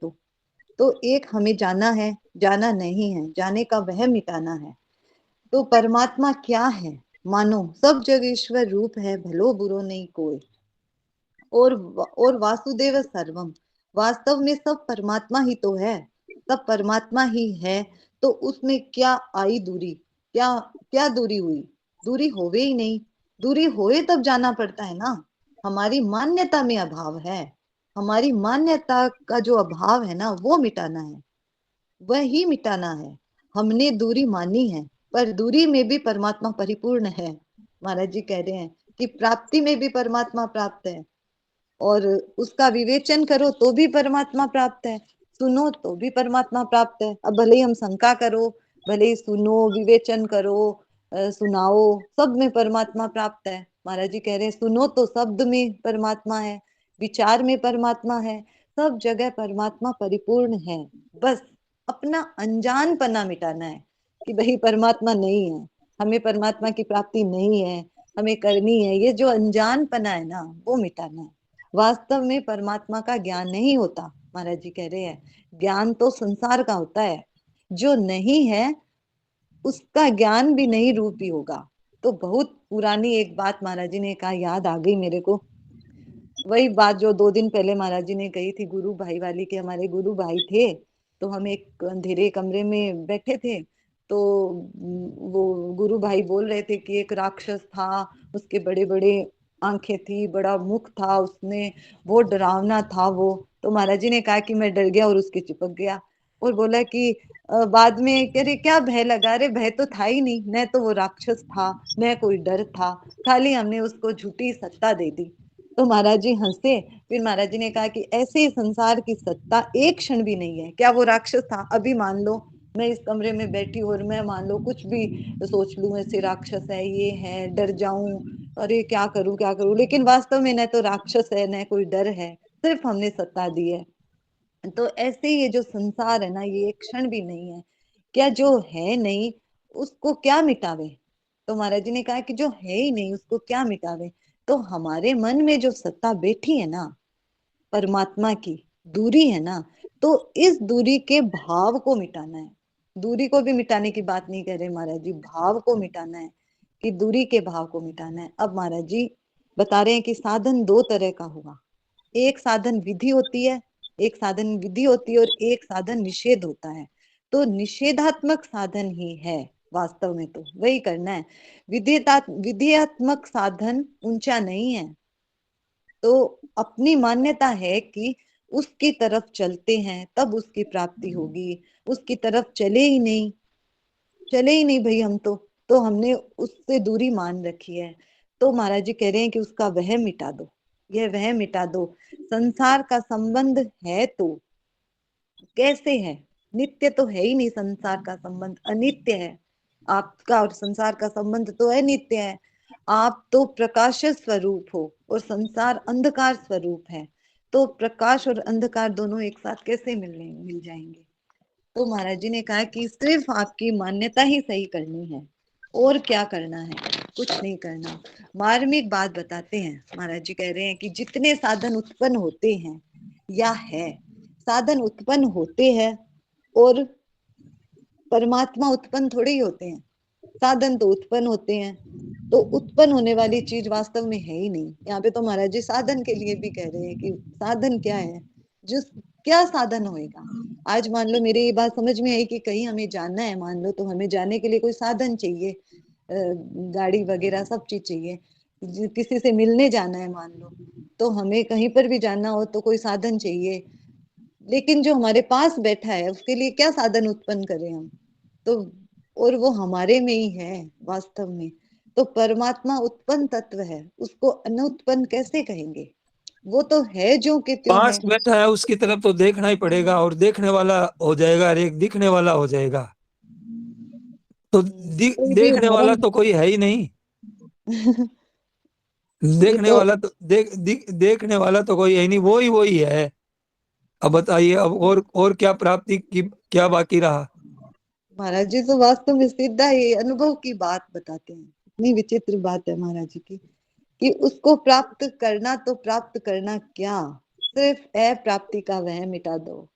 तो एक हमें जाना है, जाना नहीं है, जाने का वह मिटाना है। तो परमात्मा क्या है? मानो सब जग ईश्वर रूप है, भलो बुरो नहीं कोई। और वासुदेव सर्वम, वास्तव में सब परमात्मा ही तो है, सब परमात्मा ही है। तो उसमें क्या आई दूरी? क्या क्या दूरी हुई? दूरी होवे ही नहीं। दूरी होए तब जाना पड़ता है ना। हमारी मान्यता में अभाव है, हमारी मान्यता का जो अभाव है ना, वो मिटाना है, वही मिटाना है। हमने दूरी मानी है, पर दूरी में भी परमात्मा परिपूर्ण है। महाराज जी कह रहे हैं कि प्राप्ति में भी परमात्मा प्राप्त है, और उसका विवेचन करो तो भी परमात्मा प्राप्त है, सुनो तो भी परमात्मा प्राप्त है। अब भले ही हम शंका करो, भले ही सुनो, विवेचन करो, सुनाओ, सब में परमात्मा प्राप्त है। महाराज जी कह रहे हैं सुनो तो शब्द में परमात्मा है, विचार में परमात्मा है, सब जगह परमात्मा परिपूर्ण है। बस अपना अनजानपना मिटाना है कि भाई परमात्मा नहीं है, हमें परमात्मा की प्राप्ति नहीं है, हमें करनी है। ये जो अनजानपना है ना, वो मिटाना है। वास्तव में परमात्मा का ज्ञान नहीं होता। महाराज जी कह रहे हैं ज्ञान तो संसार का होता है, जो नहीं है उसका ज्ञान भी नहीं रूपी होगा। तो बहुत पुरानी एक बात महाराज जी ने कहा, याद आ गई मेरे को, वही बात जो 2 दिन पहले महाराज जी ने कही थी गुरु भाई वाली के। हमारे गुरु भाई थे, तो हम एक अंधेरे कमरे में बैठे थे, तो वो गुरु भाई बोल रहे थे कि एक राक्षस था, उसके बड़े बड़े आंखें थी, बड़ा मुख था, उसने बहुत डरावना था वो। तो महाराज जी ने कहा कि मैं डर गया और उसके चिपक गया, और बोला कि बाद में कह रहे क्या भय लगा? रे भय तो था ही नहीं, न तो वो राक्षस था न कोई डर था, खाली हमने उसको झूठी सत्ता दे दी। तो महाराज जी हंसे। फिर महाराज जी ने कहा कि ऐसे ही संसार की सत्ता एक क्षण भी नहीं है। क्या वो राक्षस था? अभी मान लो मैं इस कमरे में बैठी और मैं मान लो कुछ भी सोच लूं, ऐसे राक्षस है, ये है, डर जाऊं, अरे क्या करूं क्या करूं, लेकिन वास्तव में न तो राक्षस है न कोई डर है, सिर्फ हमने सत्ता दी है। तो ऐसे ये जो संसार है ना, ये एक क्षण भी नहीं है। क्या जो है नहीं उसको क्या मिटावे? तो महाराज जी ने कहा कि जो है ही नहीं उसको क्या मिटावे? तो हमारे मन में जो सत्ता बैठी है ना, परमात्मा की दूरी है ना, तो इस दूरी के भाव को मिटाना है। दूरी को भी मिटाने की बात नहीं कर रहे महाराज जी, भाव को मिटाना है, कि दूरी के भाव को मिटाना है। अब महाराज जी बता रहे हैं कि साधन 2 तरह का होगा। एक साधन विधि होती है, एक साधन विधि होती है, और एक साधन निषेध होता है। तो निषेधात्मक साधन ही है वास्तव में, तो वही करना है। विधेयात्मक साधन ऊंचा नहीं है। तो अपनी मान्यता है कि उसकी तरफ चलते हैं तब उसकी प्राप्ति होगी, उसकी तरफ चले ही नहीं, चले ही नहीं भाई हम तो हमने उससे दूरी मान रखी है। तो महाराज जी कह रहे हैं कि उसका वह मिटा दो, यह वह मिटा दो। संसार का संबंध है तो कैसे है? नित्य तो है ही नहीं, संसार का संबंध अनित्य है। आपका और संसार का संबंध तो अनित्य है। आप तो प्रकाश स्वरूप हो और संसार अंधकार स्वरूप है, तो प्रकाश और अंधकार दोनों एक साथ कैसे मिल जाएंगे? तो महाराज जी ने कहा कि सिर्फ आपकी मान्यता ही सही करनी है, और क्या करना है? कुछ नहीं करना। मार्मिक बात बताते हैं। महाराज जी कह रहे हैं कि जितने साधन उत्पन्न होते हैं या है, साधन उत्पन्न होते हैं और परमात्मा उत्पन्न थोड़े ही होते हैं। साधन तो उत्पन्न होते हैं, तो उत्पन्न होने वाली चीज वास्तव में है ही नहीं। यहाँ पे तो महाराज जी साधन के लिए भी कह रहे हैं कि साधन क्या है, जिस क्या साधन होएगा। आज मान लो मेरी ये बात समझ में आई कि कहीं हमें जाना है, मान लो, तो हमें जाने के लिए कोई साधन चाहिए, गाड़ी वगैरह सब चीज चाहिए। किसी से मिलने जाना है मान लो, तो हमें कहीं पर भी जाना हो तो कोई साधन चाहिए। लेकिन जो हमारे पास बैठा है उसके लिए क्या साधन उत्पन्न करें हम? तो और वो हमारे में ही है वास्तव में। तो परमात्मा उत्पन्न तत्व है, उसको अनुत्पन्न कैसे कहेंगे? वो तो है जो कि त्यों पास है। बैठा है उसकी तरफ तो देखना ही पड़ेगा, और देखने वाला हो जाएगा और एक दिखने वाला हो जाएगा। तो कोई भी देखने वाला उदाहरण तो कोई है ही नहीं। ये देखने तो वाला तो देखने वाला तो कोई है ही नहीं, वो ही है। अब बताइए, अब और क्या प्राप्ति की क्या बाकी रहा? महाराज जी तो वास्तव में सीधा ये अनुभव की बात बताते हैं। इतनी विचित्र बात है महाराज जी की कि उसको प्राप्त करना, तो प्राप्त करना क्या? सिर्फ अप्राप्ति का वह मिटा दो।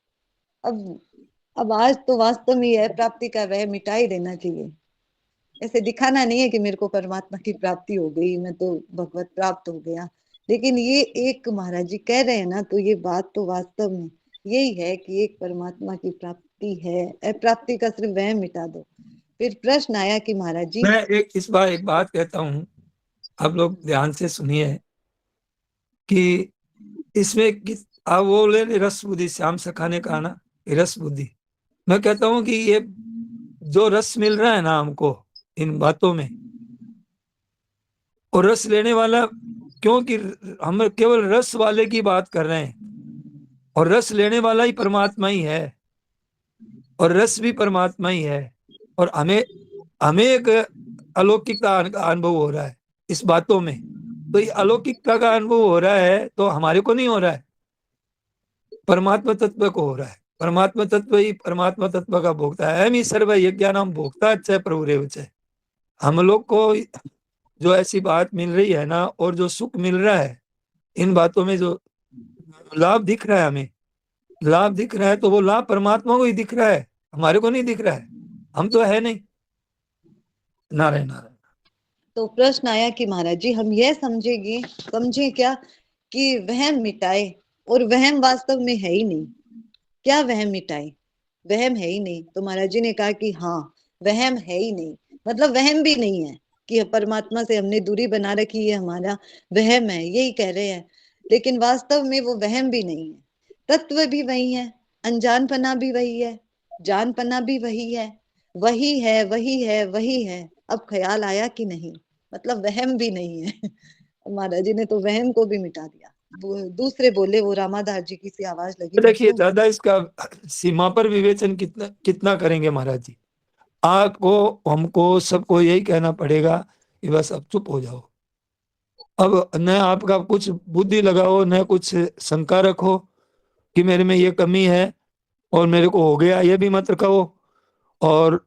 अब आज तो वास्तव में यह प्राप्ति का वह मिटा ही देना चाहिए। ऐसे दिखाना नहीं है कि मेरे को परमात्मा की प्राप्ति हो गई, मैं तो भगवत प्राप्त हो गया। लेकिन ये एक महाराज जी कह रहे हैं ना, तो ये बात तो वास्तव में यही है कि एक परमात्मा की प्राप्ति है, अप्राप्ति का सिर्फ वह मिटा दो। फिर प्रश्न आया कि महाराज जी, मैं इस बार एक बात कहता हूँ, आप लोग ध्यान से सुनिए कि इसमें आप वो ले रस बुद्धि, श्याम सखा ने कहा ना, रस बुद्धि। मैं कहता हूँ कि ये जो रस मिल रहा है ना हमको इन बातों में, और रस लेने वाला, क्योंकि हम केवल रस वाले की बात कर रहे हैं, और रस लेने वाला ही परमात्मा ही है, और रस भी परमात्मा ही है। और हमें हमें एक अलौकिकता का अनुभव हो रहा है इस बातों में। तो ये अलौकिकता का अनुभव हो रहा है तो हमारे को नहीं हो रहा है, परमात्मा तत्व को हो रहा है। परमात्मा तत्व ही परमात्मा तत्व का भोक्ता है। ही सर्व यज्ञानाम भोक्ता च प्रभुरेव च। हम लोग को जो ऐसी बात मिल रही है ना, और जो सुख मिल रहा है इन बातों में, जो लाभ दिख रहा है, हमें लाभ दिख रहा है, तो वो लाभ परमात्मा को ही दिख रहा है, हमारे को नहीं दिख रहा है। हम तो है नहीं। नारायण नारायण। तो प्रश्न आया कि महाराज जी हम यह समझे क्या कि वहम मिटाए, और वहम वास्तव में है ही नहीं। क्या वहम मिटाए? वहम है ही नहीं। तो महाराज जी ने कहा कि हाँ, वहम है ही नहीं, मतलब वहम भी नहीं है कि परमात्मा से हमने दूरी बना रखी है, हमारा वहम है, यही कह रहे हैं। लेकिन वास्तव में वो वहम भी नहीं है। तत्व भी वही है, अनजानपना भी वही है, जानपना भी वही है, वही है, वही है, वही है। अब ख्याल आया कि नहीं, मतलब वहम भी नहीं है। महाराज जी ने तो वहम को भी मिटा दिया। दूसरे बोले, वो रामादास जी की सी आवाज लगी देखिए मुझको। दादा, इसका सीमा पर विवेचन कितना कितना करेंगे महाराज जी। आपको, हमको, सबको यही कहना पड़ेगा कि बस अब चुप हो जाओ। अब न आपका कुछ बुद्धि लगाओ, न कुछ शंका रखो कि मेरे में ये कमी है और मेरे को हो गया, ये भी मत कहो, और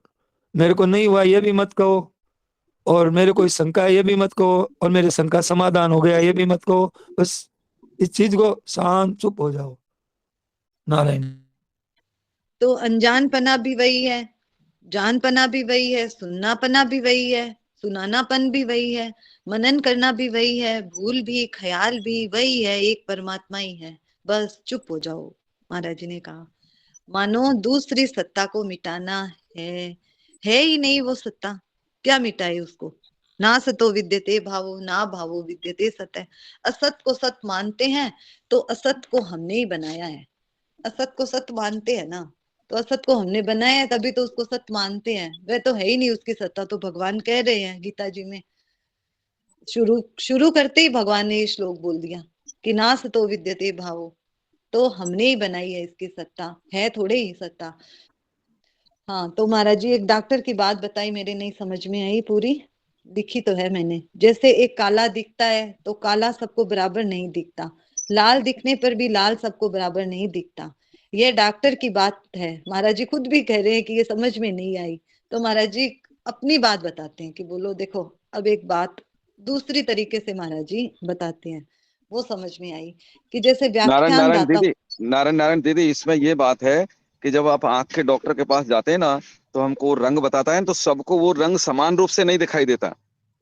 मेरे को नहीं हुआ ये भी मत कहो, और मेरे कोई शंका है ये भी मत कहो, और मेरे शंका समाधान हो गया ये भी मत कहो। बस इस चीज को शांत चुप हो जाओ। नारायण। तो अनजानपना भी वही है, जानपना भी वही है, सुननापना भी वही है, सुनानापन भी वही है, मनन करना भी वही है, भूल भी, ख्याल भी वही है, एक परमात्मा ही है। बस चुप हो जाओ। महाराज जी ने कहा मानो दूसरी सत्ता को मिटाना है ही नहीं वो सत्ता। क्या मिटाए उसको? ना सतो विद्यते भावो, ना भावो विद्यते सत है। असत को सत मानते हैं तो असत को हमने ही बनाया है। असत को सत मानते हैं ना, तो असत को हमने बनाया है, तभी तो उसको सत मानते हैं। वह तो है ही नहीं उसकी सत्ता। तो भगवान कह रहे हैं गीता जी में, शुरू शुरू करते ही भगवान ने ये श्लोक बोल दिया कि नास तो विद्यते भावो, तो हमने ही बनाई है इसकी सत्ता, है थोड़े ही सत्ता। हाँ, तो महाराज जी एक डॉक्टर की बात बताई, मेरे नहीं समझ में आई पूरी, दिखी तो है मैंने। जैसे एक काला दिखता है तो काला सबको बराबर नहीं दिखता, लाल दिखने पर भी लाल सबको बराबर नहीं दिखता। ये डॉक्टर की बात है, महाराज जी खुद भी कह रहे हैं कि ये समझ में नहीं आई। तो महाराज जी अपनी बात बताते हैं कि बोलो देखो, अब एक बात दूसरी तरीके से महाराज जी बताते हैं, वो समझ में आई कि जैसे नारायण व्याख्यान नारायण दाता। दीदी, नारायण नारायण दीदी, इसमें ये बात है कि जब आप आंख के डॉक्टर के पास जाते हैं ना, तो हमको रंग बताता है, तो सबको वो रंग समान रूप से नहीं दिखाई देता।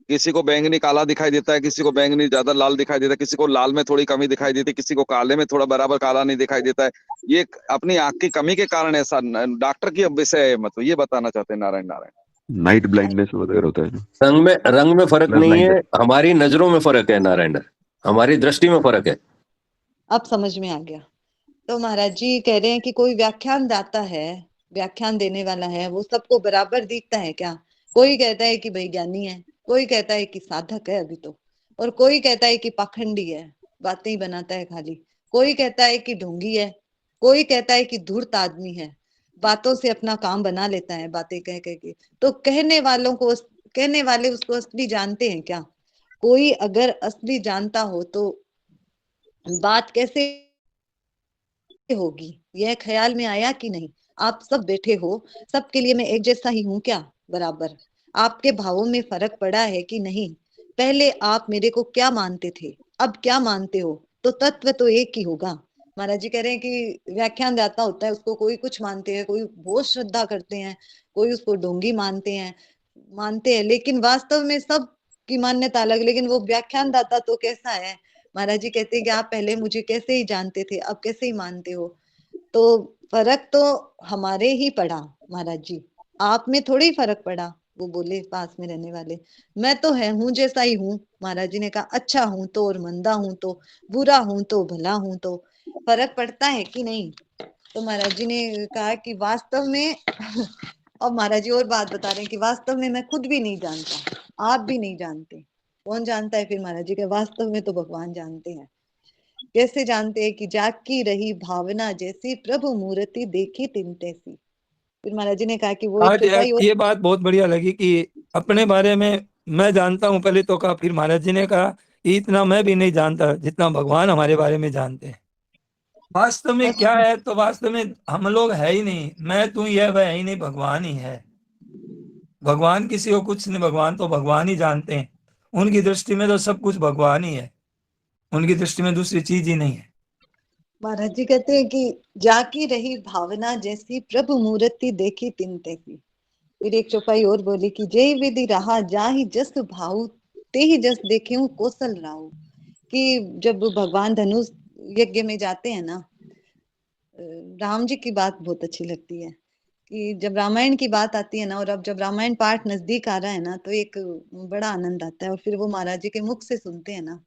किसी को बैंगनी काला दिखाई देता है, किसी को बैंगनी ज्यादा लाल दिखाई देता है, किसी को लाल में थोड़ी कमी दिखाई देती है, किसी को काले में थोड़ा बराबर काला नहीं दिखाई देता है। ये अपनी आंख की कमी के कारण ऐसा डॉक्टर की अब विषय है, मतलब ये बताना चाहते हैं नारायण नारायण। नाइट ब्लाइंडनेस वगैरह होता है ना, रंग में फर्क कलर नहीं है, ब्लाइंडनेस। हमारी नजरों में फर्क है नारायण, हमारी दृष्टि में फर्क है। अब समझ में आ गया। तो महाराज जी कह रहे हैं कि कोई व्याख्यान दाता है, व्याख्यान देने वाला है, वो सबको बराबर दिखता है क्या? कोई कहता है कि भाई ज्ञानी है, कोई कहता है कि साधक है अभी तो, और कोई कहता है कि पाखंडी है, बातें ही बनाता है खाली, कोई कहता है कि ढोंगी है, कोई कहता है कि धूर्त आदमी है, बातों से अपना काम बना लेता है, बातें कह कह के। तो कहने वाले उसको असली जानते हैं क्या? कोई अगर असली जानता हो तो बात कैसे होगी, यह ख्याल में आया कि नहीं? आप सब बैठे हो, सबके लिए मैं एक जैसा ही हूं क्या? बराबर। आपके भावों में फर्क पड़ा है कि नहीं? पहले आप मेरे को क्या मानते थे, अब क्या मानते हो? तो तत्व तो एक ही होगा। महाराज जी कह रहे हैं कि व्याख्यान दाता होता है, उसको कोई कुछ मानते हैं, कोई बहुत श्रद्धा करते हैं, कोई उसको ढोंगी मानते हैं, लेकिन वास्तव में सब की मान्यता अलग। लेकिन वो व्याख्यान दाता तो कैसा है? महाराज जी कहते हैं कि आप पहले मुझे कैसे ही जानते थे, अब कैसे ही मानते हो? तो फर्क तो हमारे ही पड़ा महाराज जी, आप में थोड़ी ही फर्क पड़ा। वो बोले पास में रहने वाले, मैं तो है हूं जैसा ही हूँ। महाराज जी ने कहा अच्छा हूं तो, और मंदा हूं तो, बुरा हूं तो, भला हूं तो, फर्क पड़ता है कि नहीं? तो महाराज जी ने कहा कि वास्तव में और महाराज जी और बात बता रहे हैं कि वास्तव में मैं खुद भी नहीं जानता, आप भी नहीं जानते। कौन जानता है फिर? महाराज जी के वास्तव में तो भगवान जानते हैं। कैसे जानते हैं? कि जाकी रही भावना जैसी, प्रभु मूर्ति देखी तिन तैसी। फिर महाराज जी ने कहा कि वो एक आज चौपाई और। ये बात बहुत बढ़िया लगी कि अपने बारे में मैं जानता हूं पहले तो कहा, फिर महाराज जी ने कहा इतना मैं भी नहीं जानता जितना भगवान हमारे बारे में जानते हैं। वास्तव में क्या है? तो वास्तव में हम लोग है ही नहीं, मैं तू यह वह है ही नहीं, भगवान ही है। भगवान किसी को कुछ नहीं, भगवान तो भगवान ही जानते हैं। उनकी दृष्टि में तो सब कुछ भगवान ही है, उनकी दृष्टि में दूसरी चीज ही नहीं है। महाराज जी कहते हैं कि जाकी रही भावना जैसी, प्रभु मूर्ति देखी तिन तैसी। फिर एक चौपाई और बोली कि जय विधि रहा जाहि जस भाऊ, ते ही जस देखे हूँ कौशल राहु। कि जब भगवान धनुष यज्ञ में जाते हैं ना, राम जी की बात बहुत अच्छी लगती है कि जब रामायण की बात आती है ना, और अब जब रामायण पाठ नजदीक आ रहा है ना, तो एक बड़ा आनंद आता है। और फिर वो महाराज जी के मुख से सुनते हैं ना,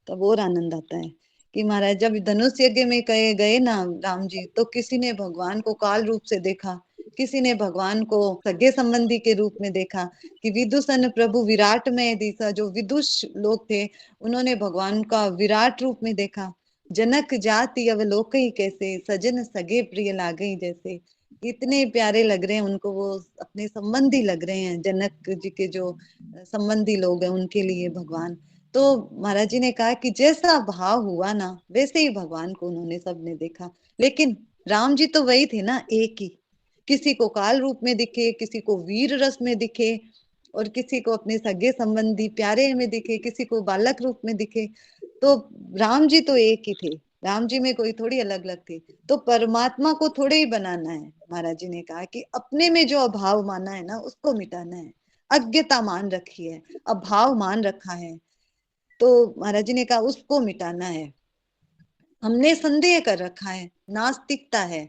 तब और आनंद आता है कि महाराज जब धनुष यज्ञ में कहे गए ना राम जी, तो किसी ने भगवान को काल रूप से देखा, किसी ने भगवान को सगे संबंधी के रूप में देखा। कि विदुषन प्रभु विराट में दिशा, जो विदुष लोग थे उन्होंने भगवान का विराट रूप में देखा। जनक जाति अवलोकई कैसे, सजन सगे प्रिय लागई जैसे। इतने प्यारे लग रहे हैं उनको, वो अपने संबंधी लग रहे हैं, जनक जी के जो संबंधी लोग हैं उनके लिए भगवान। तो महाराज जी ने कहा कि जैसा भाव हुआ ना, वैसे ही भगवान को उन्होंने सबने देखा। लेकिन राम जी तो वही थे ना, एक ही। किसी को काल रूप में दिखे, किसी को वीर रस में दिखे, और किसी को अपने सगे संबंधी प्यारे में दिखे, किसी को बालक रूप में दिखे। तो राम जी तो एक ही थे, राम जी में कोई थोड़ी अलग अलग थे। तो परमात्मा को थोड़े ही बनाना है। महाराज जी ने कहा कि अपने में जो अभाव माना है ना, उसको मिटाना है। अज्ञता मान रखी है, अभाव मान रखा है, तो महाराज जी ने कहा उसको मिटाना है। हमने संदेह कर रखा है, नास्तिकता है,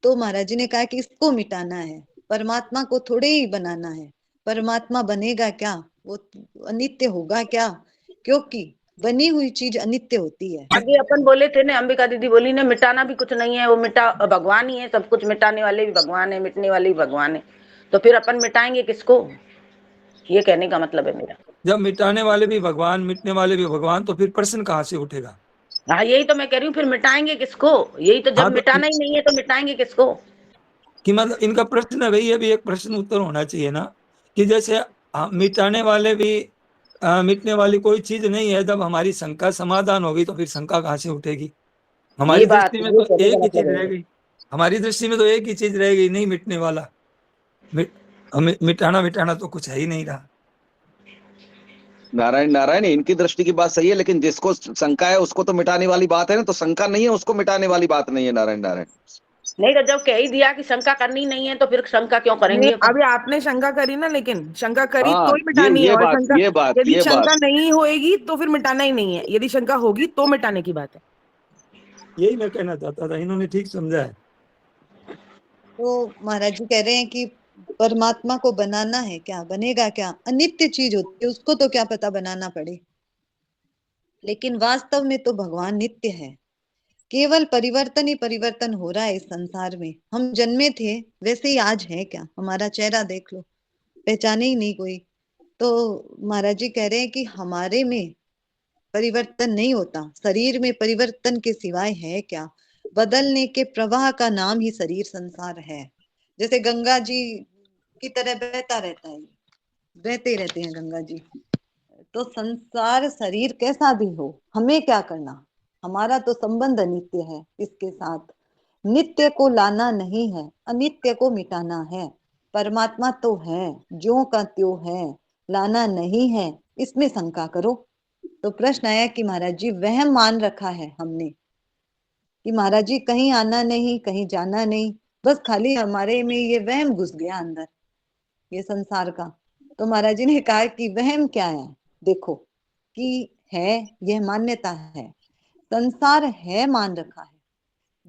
तो महाराज जी ने कहा कि इसको मिटाना है। परमात्मा को थोड़े ही बनाना है। परमात्मा बनेगा क्या? वो अनित्य होगा क्या? क्योंकि बनी हुई चीज अनित्य होती है। अभी अपन बोले थे ना, अंबिका दीदी बोली ने मिटाना भी कुछ नहीं है, वो मिटा भगवान ही है, सब कुछ मिटाने वाले भी भगवान है, मिटने वाले भी भगवान है। तो फिर अपन मिटाएंगे किसको? ये कहने का मतलब है मेरा। जब मिटाने वाले भी भगवान, मिटने वाले भी भगवान, तो फिर प्रश्न कहाँ से उठेगा? हाँ यही तो मैं कह रही हूँ, फिर मिटाएंगे किसको? यही तो, जब हाँ, तो मिटाना ही नहीं है तो मिटाएंगे किसको? कि मतलब इनका प्रश्न है भाई, ये भी एक प्रश्न उत्तर होना चाहिए ना, कि जैसे मिटाने वाले भी मिटने वाली कोई चीज नहीं है। जब हमारी शंका समाधान होगी तो फिर शंका कहाँ से उठेगी? ये हमारी बात दृष्टि में ये तो कहने एक का ही चीज मतलब रह है। गई, हमारी दृष्टि में तो एक ही चीज रह गई, नहीं मिटने वाला। मिटाना मिटाना तो कुछ है ही नहीं रहा। नारायण नारायण, इनकी दृष्टि की बात सही है, लेकिन जिसको शंका है उसको तो मिटाने वाली बात है ना, तो शंका नहीं है उसको मिटाने वाली बात नहीं है। नारायण नारायण। नहीं तो जब कह ही दिया कि शंका करनी नहीं है तो फिर शंका क्यों नहीं, करेंगे अपन? अभी आपने शंका करी ना, लेकिन शंका करी हाँ, तो ही मिटानी है, ये और बात शंका, ये बात यदि ये बात शंका नहीं होएगी तो फिर मिटाना ही नहीं है, यदि शंका होगी तो मिटाने की बात है। यही मैं कहना चाहता था, इन्होंने ठीक समझा है। तो महाराज जी कह रहे हैं कि परमात्मा को बनाना है क्या? बनेगा क्या? अनित्य चीज होती है, उसको तो क्या पता बनाना पड़े। लेकिन वास्तव में तो भगवान नित्य है। केवल परिवर्तन ही परिवर्तन हो रहा है इस संसार में। हम जन्मे थे वैसे ही आज है क्या? हमारा चेहरा देख लो, पहचाने ही नहीं कोई। तो महाराज जी कह रहे हैं कि हमारे में परिवर्तन नहीं होता, शरीर में परिवर्तन के सिवाय है क्या? बदलने के प्रवाह का नाम ही शरीर संसार है। जैसे गंगा जी की तरह बहता रहता है, बहते ही रहते हैं गंगा जी। तो संसार शरीर कैसा भी हो, हमें क्या करना? हमारा तो संबंध अनित्य है इसके साथ। नित्य को लाना नहीं है, अनित्य को मिटाना है। परमात्मा तो है, ज्यों का त्यों है, लाना नहीं है, इसमें शंका करो। तो प्रश्न आया कि महाराज जी वहम मान रखा है हमने कि महाराज जी कहीं आना नहीं, कहीं जाना नहीं, बस खाली हमारे में ये वहम घुस गया अंदर, ये संसार का। तो महाराज जी ने कहा कि वहम क्या है? देखो कि है, यह मान्यता है, संसार है मान रखा है,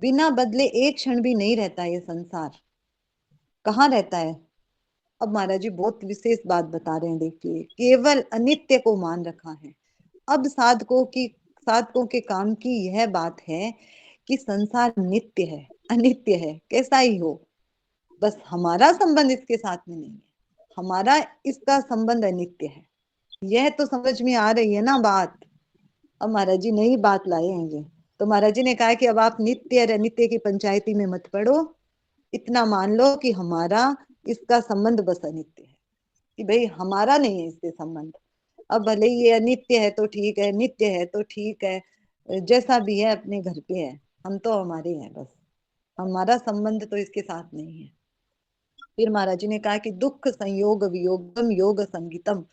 बिना बदले एक क्षण भी नहीं रहता ये संसार। कहाँ रहता है? अब महाराज जी बहुत विशेष बात बता रहे हैं, देखिए, केवल अनित्य को मान रखा है। अब साधकों के काम की यह बात है कि संसार नित्य है, अनित्य है, कैसा ही हो, बस हमारा संबंध इसके साथ में नहीं है, हमारा इसका संबंध अनित्य है। यह तो समझ में आ रही है ना बात? अब महाराज जी नई बात लाए हैं ये। तो महाराज जी ने कहा कि अब आप नित्य और अनित्य की पंचायती में मत पड़ो, इतना मान लो कि हमारा इसका संबंध बस अनित्य है, कि भाई हमारा नहीं है इससे संबंध। अब भले ही ये अनित्य है तो ठीक है, नित्य है तो ठीक है, जैसा भी है अपने घर पे है, हम तो हमारे हैं बस, हमारा संबंध तो इसके साथ नहीं है। फिर महाराज जी ने कहा कि दुख संयोग वियोगम योग संगीतम,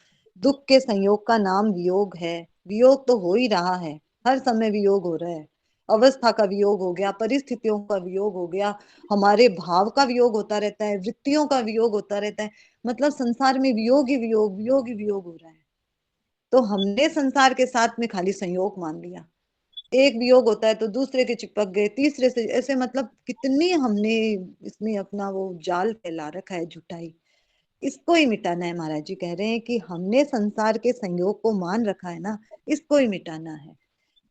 दुख के संयोग का नाम वियोग है। वियोग तो हो ही रहा है, हर समय वियोग हो रहा है। अवस्था का वियोग हो गया, परिस्थितियों का वियोग हो गया, हमारे भाव का वियोग होता रहता है, वृत्तियों का वियोग होता रहता है। मतलब संसार में वियोग ही वियोग, वियोग ही वियोग हो रहा है। तो हमने संसार के साथ में खाली संयोग मान लिया, एक वियोग होता है तो दूसरे के चिपक गए, तीसरे से, ऐसे मतलब कितनी हमने इसमें अपना वो जाल फैला रखा है, झूठाई। इसको ही मिटाना है। महाराज जी कह रहे हैं कि हमने संसार के संयोग को मान रखा है ना, इसको ही मिटाना है।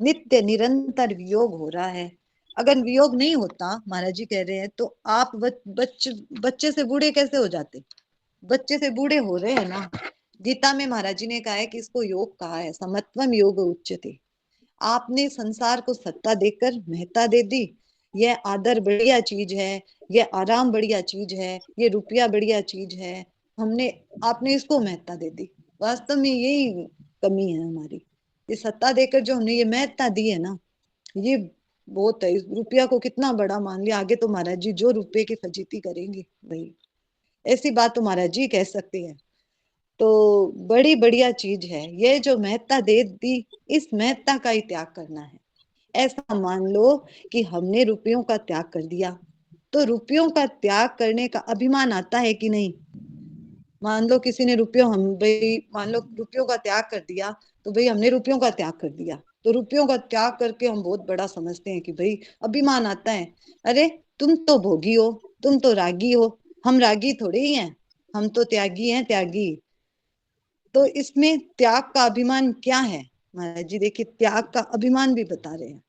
नित्य निरंतर वियोग हो रहा है। अगर वियोग नहीं होता, महाराज जी कह रहे हैं, तो आप बच्चे से बूढ़े कैसे हो जाते? बच्चे से बूढ़े हो रहे हैं ना। गीता में महाराज जी ने कहा है कि इसको योग कहा है, समत्वम योग उच्यते। आपने संसार को सत्ता देकर महत्ता दे दी, यह आदर बढ़िया चीज है, यह आराम बढ़िया चीज है, ये रुपया बढ़िया चीज है, हमने आपने इसको महत्ता दे दी। वास्तव में यही कमी है हमारी, ये सत्ता देकर जो हमने ये महत्ता दी है ना, ये बहुत है। इस रुपया को कितना बड़ा मान लिया, आगे तो महाराज जी जो रुपये की फजीती करेंगे भाई, ऐसी बात तो महाराज जी कह सकते हैं। तो बड़ी बढ़िया चीज है ये जो महत्ता दे दी, इस महत्ता का ही त्याग करना है। ऐसा मान लो कि हमने रुपयों का त्याग कर दिया, तो रुपयों का त्याग करने का अभिमान आता है कि नहीं? मान लो किसी ने रुपयों, हम भाई मान लो रुपयों का त्याग कर दिया, तो भाई हमने रुपयों का त्याग कर दिया, तो रुपयों का त्याग करके हम बहुत बड़ा समझते हैं कि भाई अभिमान आता है। अरे तुम तो भोगी हो, तुम तो रागी हो, हम रागी थोड़े ही हैं, हम तो त्यागी हैं, त्यागी। तो इसमें त्याग का अभिमान क्या है? महाराज जी देखिए, त्याग का अभिमान भी बता रहे हैं।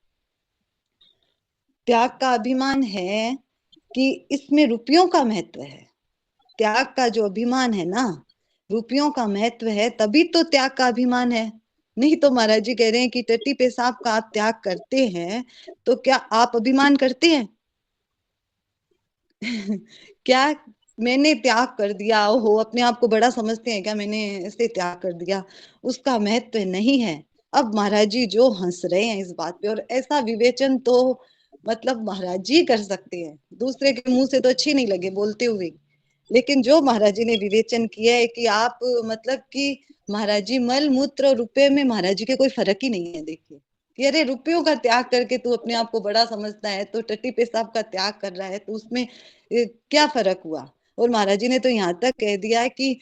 त्याग का अभिमान है कि इसमें रुपयों का महत्व है। त्याग का जो अभिमान है ना, रुपयों का महत्व है, तभी तो त्याग का अभिमान है। नहीं तो महाराज जी कह रहे हैं कि टट्टी पेशाब का आप त्याग करते हैं तो क्या आप अभिमान करते हैं? क्या मैंने त्याग कर दिया हो, अपने आप को बड़ा समझते हैं क्या, मैंने ऐसे त्याग कर दिया? उसका महत्व नहीं है। अब महाराज जी जो हंस रहे हैं इस बात पे, और ऐसा विवेचन तो मतलब महाराज जी कर सकते हैं, दूसरे के मुंह से तो अच्छी नहीं लगे बोलते हुए, लेकिन जो महाराज जी ने विवेचन किया है कि आप मतलब कि महाराज जी मल मूत्र और रुपये में महाराज जी के कोई फर्क ही नहीं है। देखिए कि अरे रुपयों का त्याग करके तू अपने आप को बड़ा समझता है, तो टट्टी पेशाब का त्याग कर रहा है, तो उसमें क्या फर्क हुआ? और महाराज जी ने तो यहाँ तक कह दिया है कि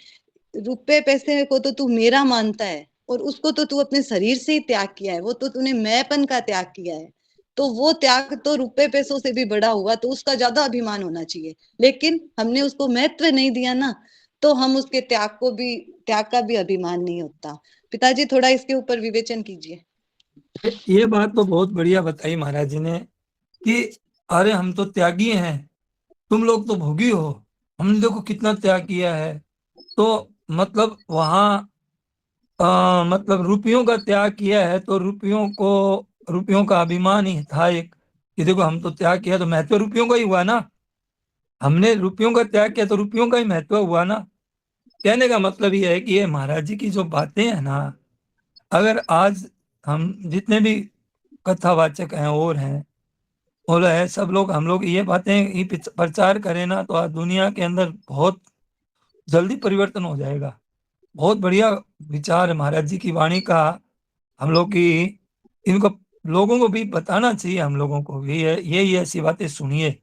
रुपए पैसे को तो तू मेरा मानता है, और उसको तो तू अपने शरीर से ही त्याग किया है, वो तो तूने मैंपन का त्याग किया है, तो वो त्याग तो रुपए पैसों से भी बड़ा हुआ, तो उसका ज्यादा अभिमान होना चाहिए। लेकिन हमने उसको महत्व नहीं दिया ना, तो हम उसके त्याग का भी अभिमान नहीं होता। पिताजी थोड़ा इसके ऊपर विवेचन कीजिए। ये बात तो बहुत बढ़िया बताई महाराज जी ने कि अरे हम तो त्यागी हैं, तुम लोग तो भोगी हो, हमने देखो कितना त्याग किया है। तो मतलब वहां मतलब रुपयों का त्याग किया है, तो रुपयों का अभिमान ही था एक कि देखो हम तो त्याग किया, तो महत्व रुपयों का ही हुआ ना। हमने रुपयों का त्याग किया तो रुपयों का ही महत्व हुआ ना। कहने का मतलब ये है कि ये महाराज जी की जो बातें हैं ना, अगर आज हम जितने भी कथावाचक हैं और है सब लोग, हम लोग ये बातें ही प्रचार करें ना, तो आज दुनिया के अंदर बहुत जल्दी परिवर्तन हो जाएगा। बहुत बढ़िया विचार है महाराज जी की वाणी का। हम लोग की इनको लोगों को भी बताना चाहिए, हम लोगों को भी ये ऐसी बातें सुनिए,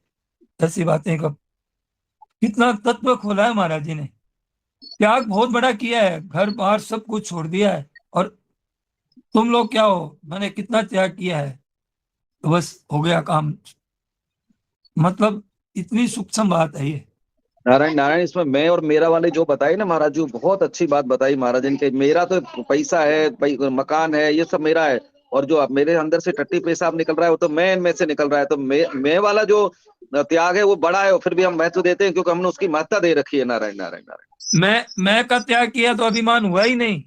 ऐसी बातें का कितना तत्व खोला है महाराज जी ने। त्याग बहुत बड़ा किया है, घर बार सब कुछ छोड़ दिया है, और तुम लोग क्या हो, मैंने कितना त्याग किया है, तो बस हो गया काम। मतलब इतनी सूक्ष्म बात है ये। नारायण नारायण, इसमें मैं और मेरा वाले जो बताई ना महाराज जी, बहुत अच्छी बात बताई महाराज जी के। मेरा तो पैसा है, मकान है, ये सब मेरा है, और जो अब मेरे अंदर से टट्टी पेशाब निकल रहा है वो तो मैं इनमें से निकल रहा है। तो मैं वाला जो त्याग है वो बड़ा है, और फिर भी हम महत्व देते हैं क्योंकि हमने उसकी महत्ता दे रखी है। नारायण नारायण नारायण। मैं का त्याग किया तो अभिमान हुआ ही नहीं,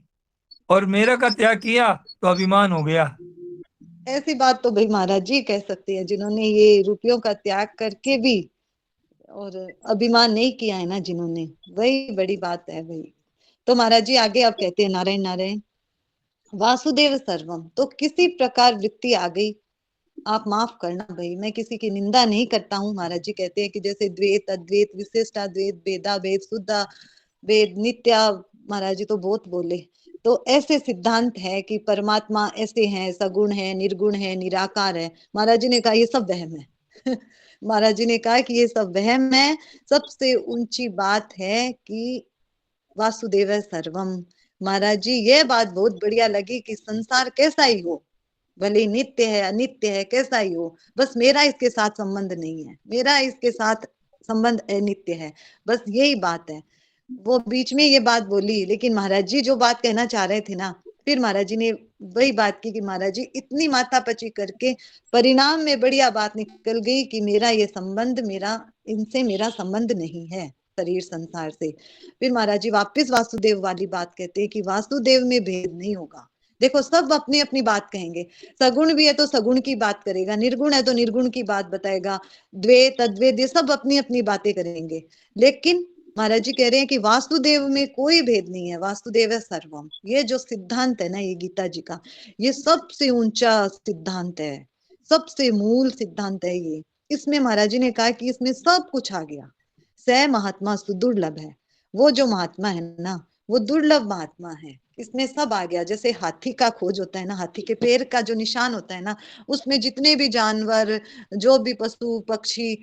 और मेरा का त्याग किया तो अभिमान हो गया। ऐसी बात तो भाई महाराज जी कह सकते हैं जिन्होंने ये रुपयों का त्याग करके भी और अभिमान नहीं किया है ना, जिन्होंने, वही बड़ी बात है भाई। तो महाराज जी आगे आप कहते हैं, नारायण नारायण, वासुदेव सर्वम, तो किसी प्रकार वृत्ति आ गई, आप माफ करना भाई, मैं किसी की निंदा नहीं करता हूँ। महाराज जी कहते हैं कि जैसे द्वैत अद्वैत विशिष्टाद्वैत भेदा भेद शुद्धा भेद नित्या, महाराज जी तो बहुत बोले, तो ऐसे सिद्धांत है कि परमात्मा ऐसे हैं, सगुण है, निर्गुण है, निराकार है। महाराज जी ने कहा ये सब वहम है। महाराज जी ने कहा कि ये सब वहम है। सबसे ऊंची बात है कि वासुदेव सर्वम। महाराज जी ये बात बहुत बढ़िया लगी कि संसार कैसा ही हो, भले नित्य है अनित्य है, कैसा ही हो, बस मेरा इसके साथ संबंध नहीं है, मेरा इसके साथ संबंध अनित्य है, बस यही बात है। वो बीच में ये बात बोली, लेकिन महाराज जी जो बात कहना चाह रहे थे ना, फिर महाराज जी ने वही बात की कि महाराज जी इतनी माथापची करके परिणाम में बढ़िया बात निकल गई कि मेरा ये संबंध, इनसे मेरा संबंध नहीं है, शरीर संसार से। फिर महाराज जी वापिस वासुदेव वाली बात कहते हैं कि वासुदेव में भेद नहीं होगा। देखो सब अपनी अपनी बात कहेंगे, सगुण भी है तो सगुण की बात करेगा, निर्गुण है तो निर्गुण की बात बताएगा, द्वैत अद्वैत ये सब अपनी अपनी बातें करेंगे, लेकिन महाराज जी कह रहे हैं कि वासुदेव में कोई भेद नहीं है, वासुदेव है सर्वम। ये जो सिद्धांत है ना, ये गीता जी का ये सबसे ऊंचा सिद्धांत है, सबसे मूल सिद्धांत है ये। इसमें महाराज जी ने कहा कि इसमें सब कुछ आ गया। स महात्मा सुदुर्लभ है, वो जो महात्मा है ना वो दुर्लभ महात्मा है, इसमें सब आ गया। जैसे हाथी का खोज होता है ना, हाथी के पैर का जो निशान होता है ना, उसमें जितने भी जानवर, जो भी पशु पक्षी,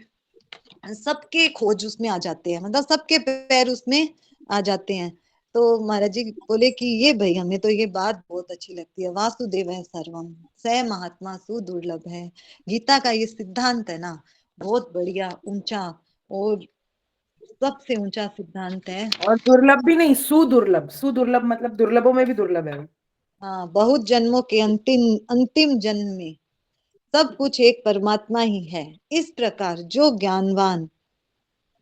सबके खोज उसमें आ जाते हैं, मतलब सबके पैर उसमें आ जाते हैं। तो महाराज जी बोले कि ये भाई हमें तो ये बात बहुत अच्छी लगती है, वासुदेव है सर्वम, स महात्मा सुदुर्लभ है। गीता का ये सिद्धांत है ना, बहुत बढ़िया ऊंचा और सबसे ऊंचा सिद्धांत है। और दुर्लभ भी नहीं, सुदुर्लभ, सुदुर्लभ मतलब दुर्लभों में भी दुर्लभ है। हाँ, बहुत जन्मों के अंतिम जन्म में सब कुछ एक परमात्मा ही है। इस प्रकार जो ज्ञानवान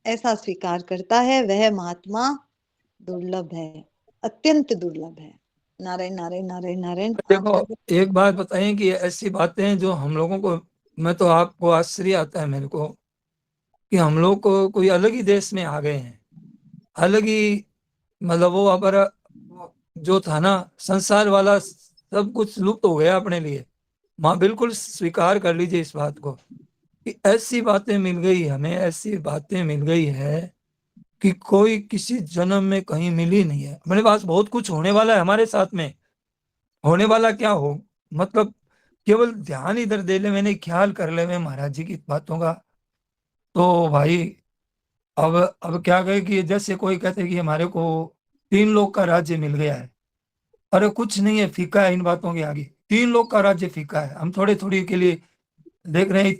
ऐसा स्वीकार करता है वह महात्मा दुर्लभ है, अत्यंत दुर्लभ है। नारायण नारायण नारायण नारायण। देखो एक बात बताइए कि ऐसी बातें हैं जो हम लोगों को, मैं तो आपको आश्चर्य आता है मेरे को कि हम लोग को कोई अलग ही देश में आ गए हैं, अलग ही मतलब वो हमारा जो था ना संसार वाला सब कुछ लुप्त हो गया अपने लिए। माँ बिल्कुल स्वीकार कर लीजिए इस बात को कि ऐसी बातें मिल गई हमें, ऐसी बातें मिल गई है कि कोई किसी जन्म में कहीं मिली नहीं है। मेरे पास बहुत कुछ होने वाला है हमारे साथ में, होने वाला क्या हो मतलब केवल ध्यान इधर दे ले, मैंने ख्याल कर ले मैं महाराज जी की बातों का, तो भाई अब क्या कहे कि जैसे कोई कहते कि हमारे को 3 लोक का राज्य मिल गया है। अरे कुछ नहीं है, फीका है इन बातों के आगे। 3 लोक का राज्य फीका है। हम थोड़े थोड़ी के लिए देख रहे हैं,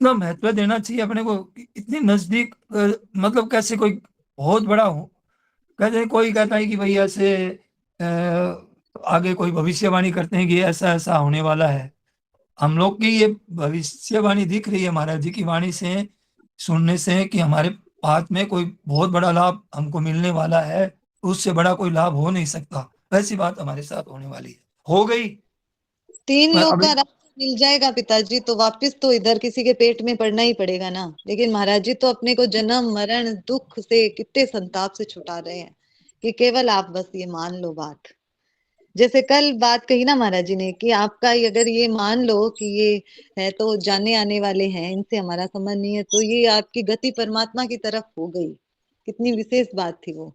इतना महत्व देना चाहिए अपने को, इतनी नजदीक मतलब कैसे कोई बहुत बड़ा हो, कहते कोई कहता है कि भाई ऐसे आगे कोई भविष्यवाणी करते हैं कि ऐसा ऐसा होने वाला है। हम लोग की ये भविष्यवाणी दिख रही है महाराज जी की वाणी से, सुनने से कि हमारे हाथ में कोई बहुत बड़ा लाभ हमको मिलने वाला है, उससे बड़ा कोई लाभ हो नहीं सकता। वैसी बात हमारे साथ होने वाली है, हो गई। 3 लोक अभी का राज्य मिल जाएगा पिताजी तो वापस तो इधर किसी के पेट में पड़ना ही पड़ेगा ना। लेकिन महाराज जी तो अपने को जन्म मरण दुख से कितने संताप से छुटा रहे हैं कि केवल आप बस ये मान लो बात। जैसे कल बात कही ना महाराज जी ने कि आपका अगर ये मान लो कि ये है तो जाने आने वाले हैं, इनसे हमारा संबंध नहीं है, तो ये आपकी गति परमात्मा की तरफ हो गई। कितनी विशेष बात थी वो।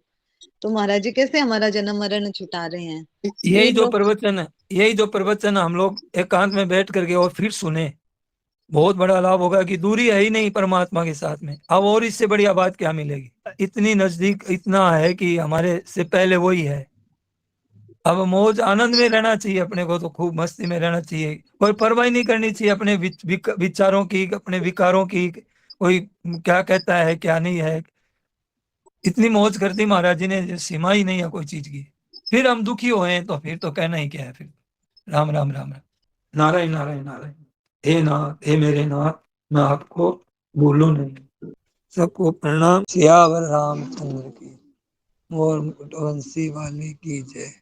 तो महाराज जी कैसे हमारा जन्म मरण छुटा रहे हैं। यही जो 3 लोक प्रवचन है, यही जो प्रवचन हम लोग एकांत में बैठ करके और फिर सुने, बहुत बड़ा लाभ होगा कि दूरी है ही नहीं परमात्मा के साथ में। अब और इससे बढ़िया बात क्या मिलेगी। इतनी नजदीक इतना है कि हमारे से पहले वही है। अब मौज आनंद में रहना चाहिए अपने को, तो खूब मस्ती में रहना चाहिए, कोई परवाह नहीं करनी चाहिए अपने विचारों की, अपने विकारों की, कोई क्या कहता है क्या नहीं है। इतनी मौज करती महाराज जी ने, सीमा ही नहीं है कोई चीज की। फिर हम दुखी हुए तो फिर तो कहना ही क्या है फिर। राम राम राम राम, नारायण नारायण नारायण। हे नाथ, हे मेरे नाथ, मैं आपको भूलूं नहीं। सबको प्रणाम। सियावर रामचंद्र की, मोर मुकुट वंशी वाले की जय।